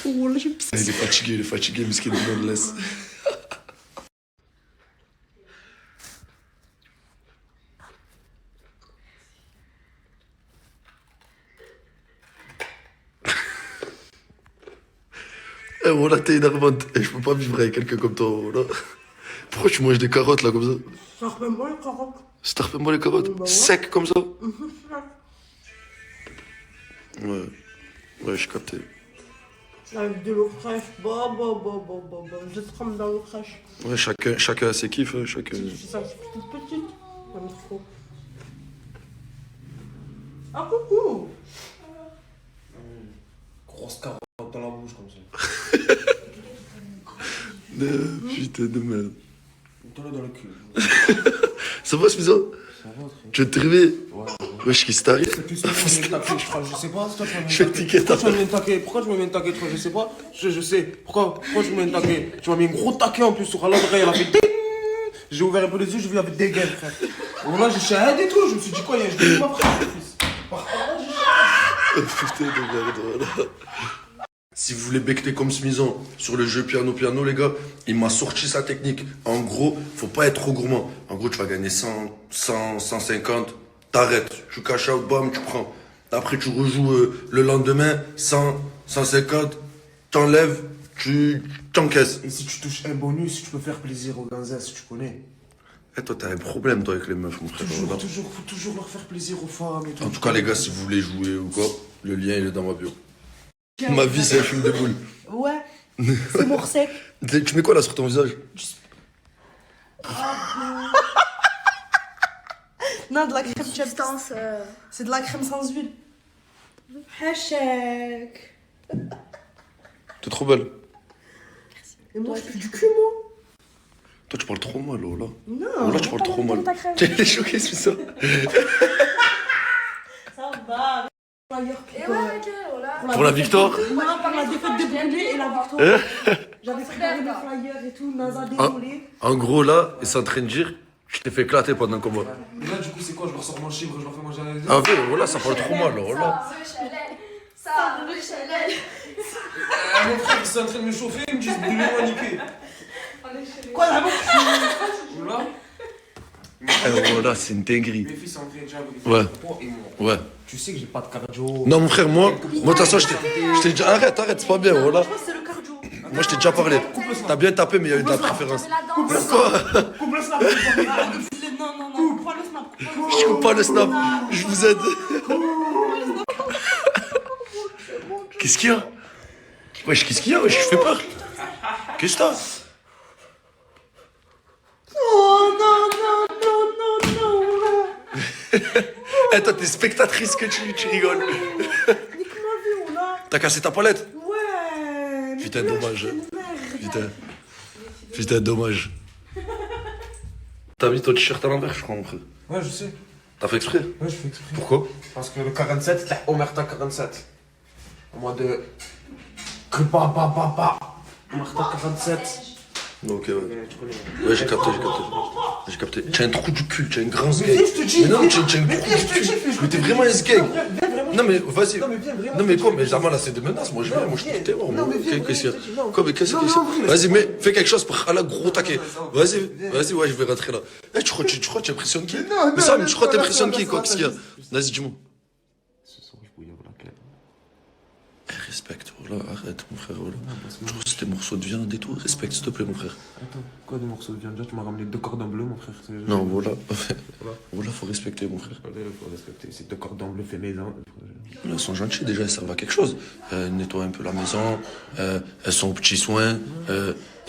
Oh là, je vais pisser. Il est fatigué, mais ce qu'il nous laisse. Eh, voilà, t'es énervante. Et je peux pas vivre avec quelqu'un comme toi, voilà. Pourquoi tu manges des carottes, là, comme ça? Ça refait moi les carottes. C'est tarpé-moi les carottes? Bah ouais. Sec, comme ça? Ouais. Ouais, j'ai capté. Avec de l'eau fraîche. Bah. Je trempe dans l'eau fraîche. Ouais, chacun a ses kiffs, hein, chacun... C'est ça, c'est toute petite. J'aime trop. Ah, coucou. Grosse carotte dans la bouche comme ça. Putain de merde. Mets-toi-le dans le cul. Ça va, Smizan? Ça va, très Tu veux te réveiller? Ouais. Wesh, qu'est-ce qui t'arrive? Je sais pas, toi tu Je vais te tiquer ta viens de taquer. Pourquoi tu m'as mis un taquet? Je sais pas. Je sais. Pourquoi tu m'as mis un taquet? Tu m'as mis un gros taquet en plus sur la l'oreille. Elle a fait ding. J'ai ouvert un peu les yeux, j'ai vu avec des gaines, frère. Bon, là, j'ai shahad et tout. Je me suis dit quoi, il y a un jeu de ma frère. Putain de merde, voilà. Si vous voulez becter comme Smizan sur le jeu piano, les gars, il m'a sorti sa technique. En gros, faut pas être trop gourmand. En gros, tu vas gagner 100, 150, t'arrêtes. Tu cash out, bam, tu prends. Après, tu rejoues le lendemain, 100, 150, t'enlèves, tu t'encaisses. Et si tu touches un bonus, tu peux faire plaisir aux ganzes, tu connais. Eh, toi, t'as un problème, toi, avec les meufs, mon frère. Voilà. Faut toujours leur faire plaisir aux femmes et tout. En tout cas, les gars, si vous voulez jouer ou quoi, le lien, il est dans ma bio. Ma vie, c'est un film de boule. Ouais. C'est Morsec. Tu mets quoi là sur ton visage? Non, de la crème substance. C'est de la crème sans huile. Hachek. T'es trop belle. Et moi, je fais du cul, moi. Toi, tu parles trop mal, oh là. Non. Oh là, tu parles trop mal. ta crème. T'es choqué, c'est ça. Ça va. Et ouais, ok, voilà. Pour la victoire? Non, par la défaite de Brûlé et la victoire. J'avais préparé mes flyers et tout, Naza désolé. En gros, là, ils sont en train de dire, je t'ai fait éclater pendant un combat. Et là, du coup, c'est quoi? Je leur sors mon chibre, je leur fais manger à la Ah, ouais, voilà, ça parle trop mal, oh là. Ça, Mon frère, il est en train de me chauffer, ils me disent brûler ou niquer. Quoi, là-bas? Voilà. Voilà, c'est une dinguerie. Mes fils sont en train de dire Ouais. Ouais. Tu sais que j'ai pas de cardio. Non, mon frère, moi, de toute façon, je t'ai dit, arrête, c'est pas bien, voilà. C'est le cardio. Moi, je t'ai déjà parlé. T'as bien tapé, mais il y a eu de la préférence. Quoi? Coupe le snap. Non, coupe pas le snap. Je coupe pas le snap, je vous aide. Qu'est-ce qu'il y a? Wesh, qu'est-ce qu'il y a? Wesh, je fais peur. Qu'est-ce que t'as? Oh non. Eh, toi, t'es spectatrice que tu rigoles. Nique ma vie, oh là. T'as cassé ta palette? Ouais. Putain, dommage. Putain, dommage. T'as mis ton t-shirt à l'envers, je crois, mon frère. Ouais, je sais. T'as fait exprès? Ouais, je fais exprès. Pourquoi? Parce que le 47, c'est Omerta 47. En mode. Omerta 47. Ok, ouais. Ouais, j'ai capté. Tu as un trou du cul, tu as un grand sgeg. viens, je te dis, Mais non, viens. tu as un trou Mais viens, je te du dis, cul. je Mais t'es vraiment un sgeg. vraiment. Non, mais vas-y. Non, mais viens, vraiment. Non, mais quoi? Mais Jamal, là, c'est des menaces. Moi, je viens, moi, je suis terror. Non, mais viens, Qu'est-ce qu'il y vraiment, a? Quoi, mais qu'est-ce qu'il y non, a? mais Vas-y, mais fais quelque chose pour Allah, gros taquet. Vas-y, ouais, je vais rentrer là. Eh, tu crois que tu impressionnes qui? Mais ça, mais tu crois que t'impressionnes qui, quoi? Qu'est-ce qu'il y a? Vas-y, dis-moi. Ce soir, je bouille la clé. Respecte, voilà, arrête, mon frère, voilà. Je crois que c'est des morceaux de viande et tout. Respecte, s'il te plaît, mon frère. Attends, quoi des morceaux de viande? Déjà, tu m'as ramené 2 cordons bleus, mon frère. Non, voilà. Voilà, faut respecter, mon frère. Voilà, faut respecter. C'est 2 cordons bleus faits maison. Elles sont gentilles, déjà, elles servent à quelque chose. Elles nettoient un peu la maison, elles sont aux petits soins.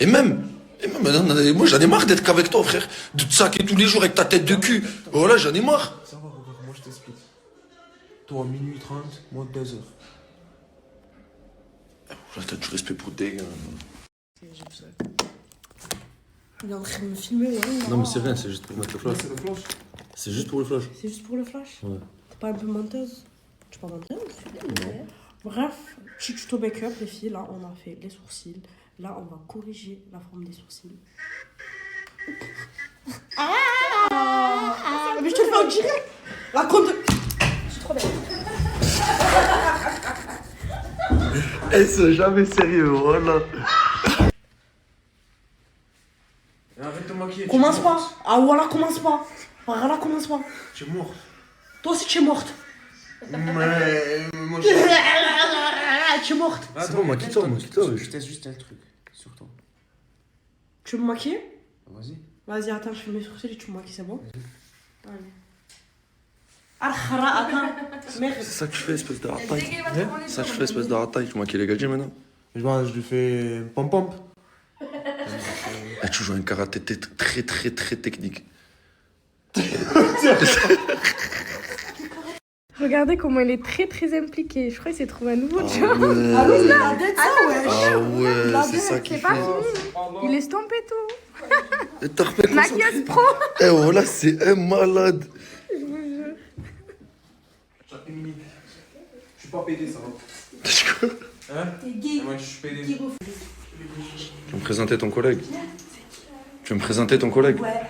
Et même, moi, j'en ai marre d'être qu'avec toi, frère. De te saquer tous les jours avec ta tête de cul. Voilà, j'en ai marre. Ça va, regarde, moi, je t'explique. Toi, minuit 30, moi, 2 heures. Là, t'as du respect pour des gars. Il est en train de me filmer, ouais. Non, mais c'est rien, c'est juste pour mettre le flash. C'est le flash. C'est juste pour le flash. C'est juste pour le flash? Ouais. T'es pas un peu menteuse? Tu es pas menteuse? Non. Bref, petit tuto make-up, les filles. Là, on a fait les sourcils. Là, on va corriger la forme des sourcils. Mais je te le fais en direct! La compte. Je suis trop belle. Elles sont jamais sérieux, voilà. Arrête de maquiller. Commence pas! Ah voilà, commence pas! Voilà, commence pas! Tu es mort. Toi aussi, tu es morte! Mais moi, je... Tu es morte! C'est bon, maquille-toi. Je teste juste un truc sur toi. Tu veux me maquiller? Vas-y. Vas-y, attends, je fais mes sourcils et tu me maquilles, c'est bon? Allez. Attends. Merde. C'est ça que tu fais, espèce de rataille. C'est ça que tu fais, espèce de rataille. Tu maquilles les gadgets maintenant. Je lui fais pom-pom. Et tu joues un karaté très, très, très technique. Regardez comment il est très très impliqué. Je crois qu'il s'est trouvé un nouveau job. ouais. Ah oui, Ah ouais, c'est ça qui c'est fait. pas fini. Il est stompé tout. Et t'as refait Maquilleuse pro. Eh voilà, c'est un malade. Je vous jure. Je suis pas pédé, ça va. T'as dit quoi? Hein? T'es gay. Moi, je suis pédé. Tu veux me présenter ton collègue? Tu veux me présenter ton collègue? Ouais.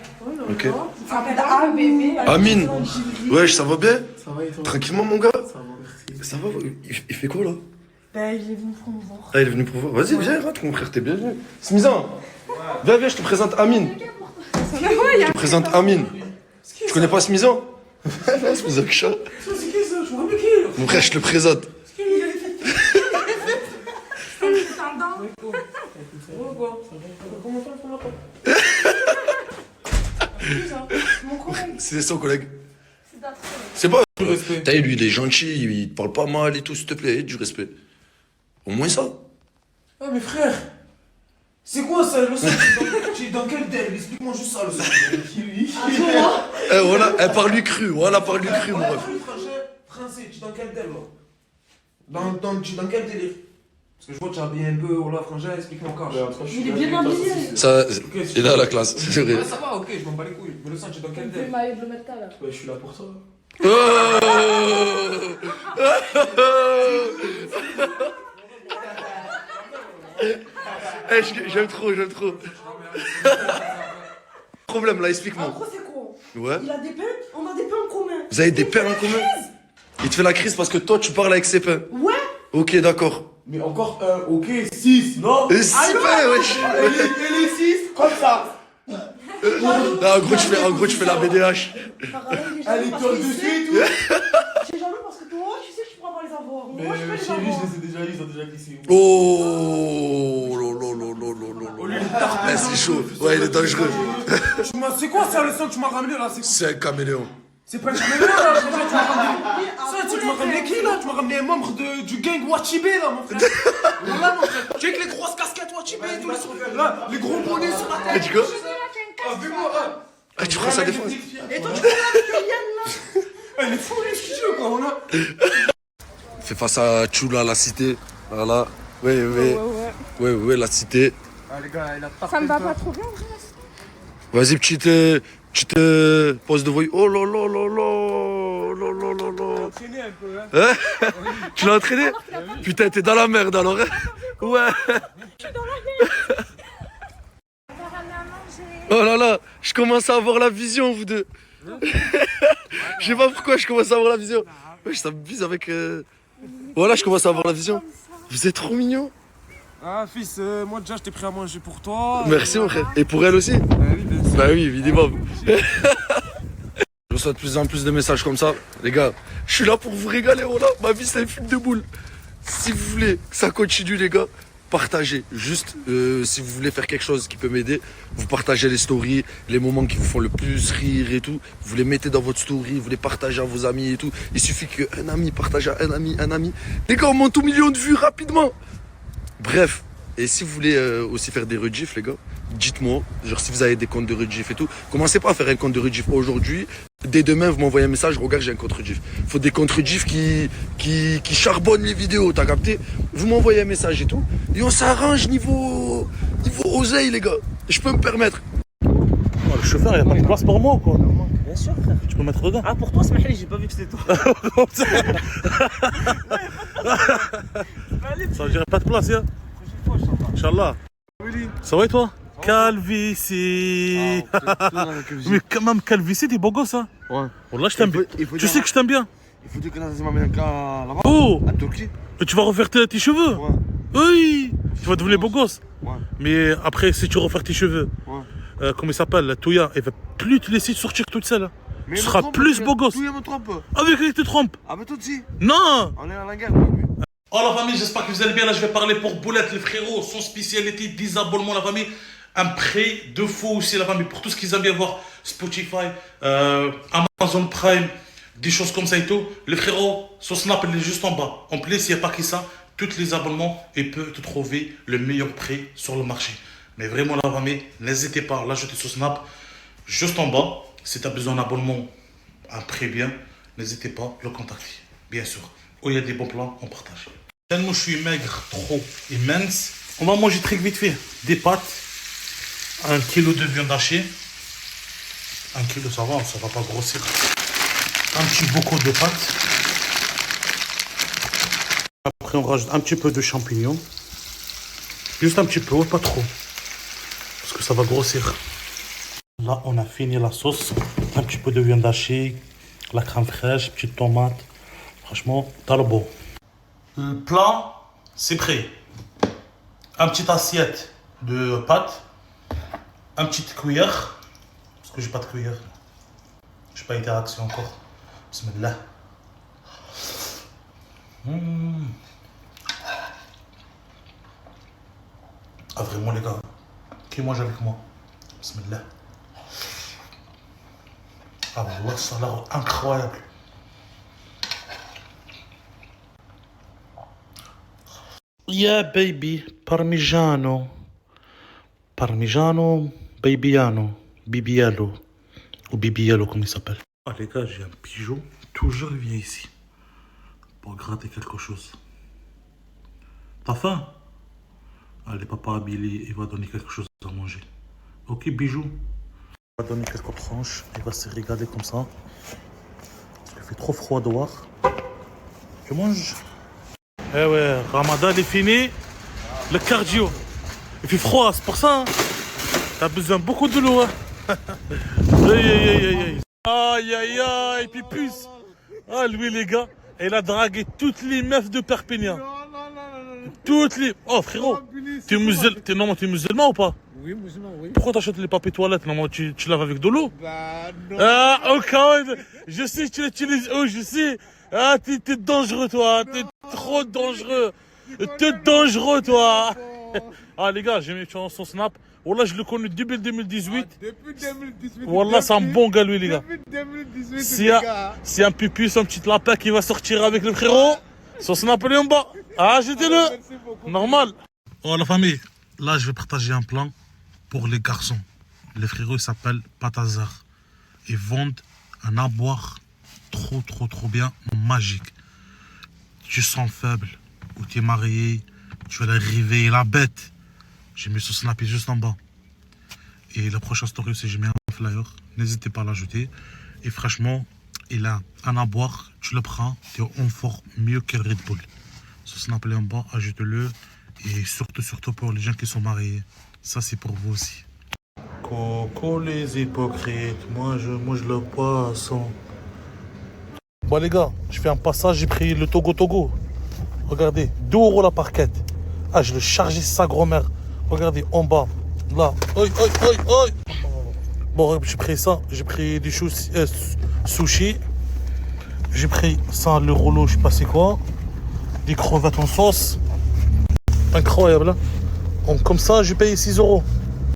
Ok. Il s'appelle bébé. Amine. Wesh, ça va bien? Ça va et toi? Tranquillement, mon gars? Ça va, merci. Ça va? Il fait quoi là? Ben, il est venu pour me voir. Ah, il est venu pour voir. Vas-y, viens, rentre, mon frère, t'es bienvenu. Smizan, viens, je te présente Amine. Je te présente Amine. Tu connais pas Smizan? Smizan Kcha. C'est qui ça? Je me rappelle qui? Mon frère, je te le présente. C'est son collègue. C'est pas du respect. T'as vu, lui, il est gentil, il te parle pas mal et tout, s'il te plaît, du respect. Au moins ça. Ah, mais frère, c'est quoi ça, le son? Tu es dans quel délire? Explique-moi juste ça, le son. Eh, voilà, elle parle lui cru, voilà, parle lui cru, mon ref. Français, tu es dans quel délire? Tu es dans quel délire? Parce que je vois que tu es habillé un peu, voilà, frangin, explique-moi encore. Il est bien habillé. Ça, il est à la classe, c'est vrai. Ouais, ça va, ok, je m'en bats les couilles. Mais le sang, tu es dans quel délire? maillot bleu métal là. Ouais, je suis là pour ça. Oh Eh, j'aime trop. Problème là, explique-moi. En gros, c'est quoi? Ouais. Il a des pains, on a des pains en commun. Vous avez des pains en commun? Il te fait la crise parce que toi, tu parles avec ses pains. Ouais. Ok, d'accord. Mais encore un, ok, 6, non? 6 pains, wesh. Et les 6, comme ça. En gros, tu fais la BDH. Elle est tourne dessus et tout. J'ai jaloux parce que toi, tu sais que je pourrais pas les avoir. Mais Moi, je peux les chérie, avoir. je les ai déjà eu, ils ont déjà glissé. Oh lolo. C'est chaud. Ouais, il est dangereux. C'est quoi ça, le son que tu m'as ramené là? C'est un caméléon. C'est pas un caméléon là, tu m'as ramené. Ça, tu m'as ramené qui là? Tu m'as ramené un membre du gang Wachibé là, mon frère. Voilà, mon frère. Tu sais, avec les grosses casquettes Wachibé et tout. Là, les gros bonnets sur la tête. Tu vois? Ah, fais-moi. Ah, tu feras ça des fois. Et toi, tu fais avec Yann là. Elle est fou, les studios quoi, on a. Fais face à Chula, la cité. Voilà. Ouais, la cité. Ah, les gars, il a pas. Ça me va pas trop bien en vrai. Vas-y, petite pause de voix. Oh là. Entraîné un peu, hein. Tu l'as entraîné? Putain, t'es dans la merde alors. Ouais. Je suis dans la merde. Oh là là, je commence à avoir la vision, vous deux. Je sais pas pourquoi je commence à avoir la vision. Ouais, ça me bise avec. Voilà, je commence à avoir la vision. Vous êtes trop mignons. Ah, fils, moi déjà, je t'ai pris à manger pour toi. Merci, mon frère. Et pour elle aussi? Bah oui, évidemment. Je reçois de plus en plus de messages comme ça. Les gars, je suis là pour vous régaler, voilà. Ma vie, c'est un film de boule. Si vous voulez que ça continue, les gars, partagez. Juste, si vous voulez faire quelque chose qui peut m'aider, vous partagez les stories, les moments qui vous font le plus rire et tout. Vous les mettez dans votre story, vous les partagez à vos amis et tout. Il suffit qu'un ami partage à un ami. Les gars, on monte au million de vues rapidement. Bref, et si vous voulez aussi faire des rediffs, les gars, dites-moi, genre si vous avez des comptes de rediff et tout, commencez pas à faire un compte de rediff aujourd'hui. Dès demain, vous m'envoyez un message, regarde, j'ai un compte rediff. Faut des comptes rediff qui charbonnent les vidéos, t'as capté? Vous m'envoyez un message et tout, et on s'arrange niveau oseille, les gars. Je peux me permettre. Oh, le chauffeur, il a pas de place pour moi, quoi. Bien sûr, frère. Tu peux mettre dedans. Ah, pour toi, Smahli, j'ai pas vu que c'était toi. Ça veut dire pas de place, hein. Inch'Allah. Ça va et toi? Calvitie. Mais quand même, Calvitie, t'es beau gosse, hein. Ouais. Wallah, je t'aime bien. Tu sais que je t'aime bien. Il faut dire que ça m'amène là-bas. Oh! En Turquie. Mais tu vas refaire tes cheveux? Ouais. Oui! Tu vas devenir beau gosse. Ouais. Mais après, si tu refais tes cheveux, comment il s'appelle? Touya, il va plus te laisser sortir toute seule. Mais tu seras plus beau gosse. Touya me trompe. Avec qui te trompe? Ah, mais toi aussi. Non! On est dans la guerre. Oh la famille, j'espère que vous allez bien. Là, je vais parler pour Boulette, les frérots. Son spécialité, 10 abonnements, la famille. Un prêt de faux aussi, la famille. Pour tout ce qu'ils aiment bien voir, Spotify, Amazon Prime, des choses comme ça et tout. Le frérot, son snap, il est juste en bas. En plus, s'il n'y a pas que ça, tous les abonnements, il peut te trouver le meilleur prix sur le marché. Mais vraiment, la famille, n'hésitez pas à l'ajouter sur snap. Juste en bas, si tu as besoin d'un abonnement, un prix bien, n'hésitez pas à le contacter, bien sûr. Où il y a des bons plans, on partage. Tellement je suis maigre, trop immense, on va manger très vite fait. Des pâtes, 1 kilo de viande hachée. 1 kilo, ça va pas grossir. Un petit beaucoup de pâtes. Après, on rajoute un petit peu de champignons. Juste un petit peu, pas trop. Parce que ça va grossir. Là, on a fini la sauce. Un petit peu de viande hachée, la crème fraîche, petite tomate. Franchement, t'as le beau. Le plat, c'est prêt. Un petite assiette de pâtes. Un petit cuillère. Parce que j'ai pas de cuillère. J'ai pas interaction encore. Bismillah. Ah vraiment les gars, qui mange avec moi? Bismillah. Ah voilà, ça a l'air incroyable. Yeah baby, parmigiano. Parmigiano, babyano, bibiello. Ou bibiello comme il s'appelle. Ah les gars, j'ai un pigeon, toujours il vient ici. Pour gratter quelque chose. T'as faim? Allez, papa Billy, il va donner quelque chose à manger. Ok, bijou. Il va donner quelques tranches. Il va se régaler comme ça. Parce qu'il fait trop froid dehors. Tu manges? Eh ouais, Ramadan est fini. Le cardio. Il fait froid, c'est pour ça. Hein. T'as besoin beaucoup de l'eau. Hein. Aïe, aïe, aïe. Et puis plus. Ah, lui, les gars, il a dragué toutes les meufs de Perpignan. Toutes les... Oh frérot, tu es musulman ou pas? Oui, musulman, oui. Pourquoi t'achètes les papiers toilettes? Normalement, tu laves avec de l'eau? Bah non. Ah, ok, je sais, tu l'utilises. Oh, je sais. Ah, t'es dangereux, toi. T'es trop dangereux. T'es dangereux, toi. Ah, les gars, j'ai mis sur son snap. Wallah, je le connais depuis 2018. Depuis 2018. Wallah, c'est un bon gars, lui, les gars. Depuis 2018, si un pupus, un petit lapin qui va sortir avec le frérot, son snap, il est en bas. Ah, jetez-le. Normal. Oh, la famille. Là, je vais partager un plan pour les garçons. Les frérots, ils s'appellent Patazar. Ils vendent un aboire trop bien, magique. Tu sens faible, ou tu es marié, tu vas réveiller la bête. J'ai mis ce snap juste en bas. Et la prochaine story aussi, j'ai mis un flyer. N'hésitez pas à l'ajouter. Et franchement, il a un aboire, tu le prends, tu es en forme mieux que le Red Bull. Ce snap est en bas, ajoute-le. Et surtout pour les gens qui sont mariés. Ça, c'est pour vous aussi. Coco les hypocrites, moi je mange le poisson. Bon les gars, je fais un passage, j'ai pris le Togo. Regardez, 2 € la parquette. Ah, je l'ai chargé sa grand-mère. Regardez, en bas, là. Oi. Bon, j'ai pris ça, j'ai pris du sushi. J'ai pris ça, le rouleau, je sais pas c'est quoi. Des crevettes en sauce. Incroyable, hein. Donc, comme ça, j'ai payé 6 €.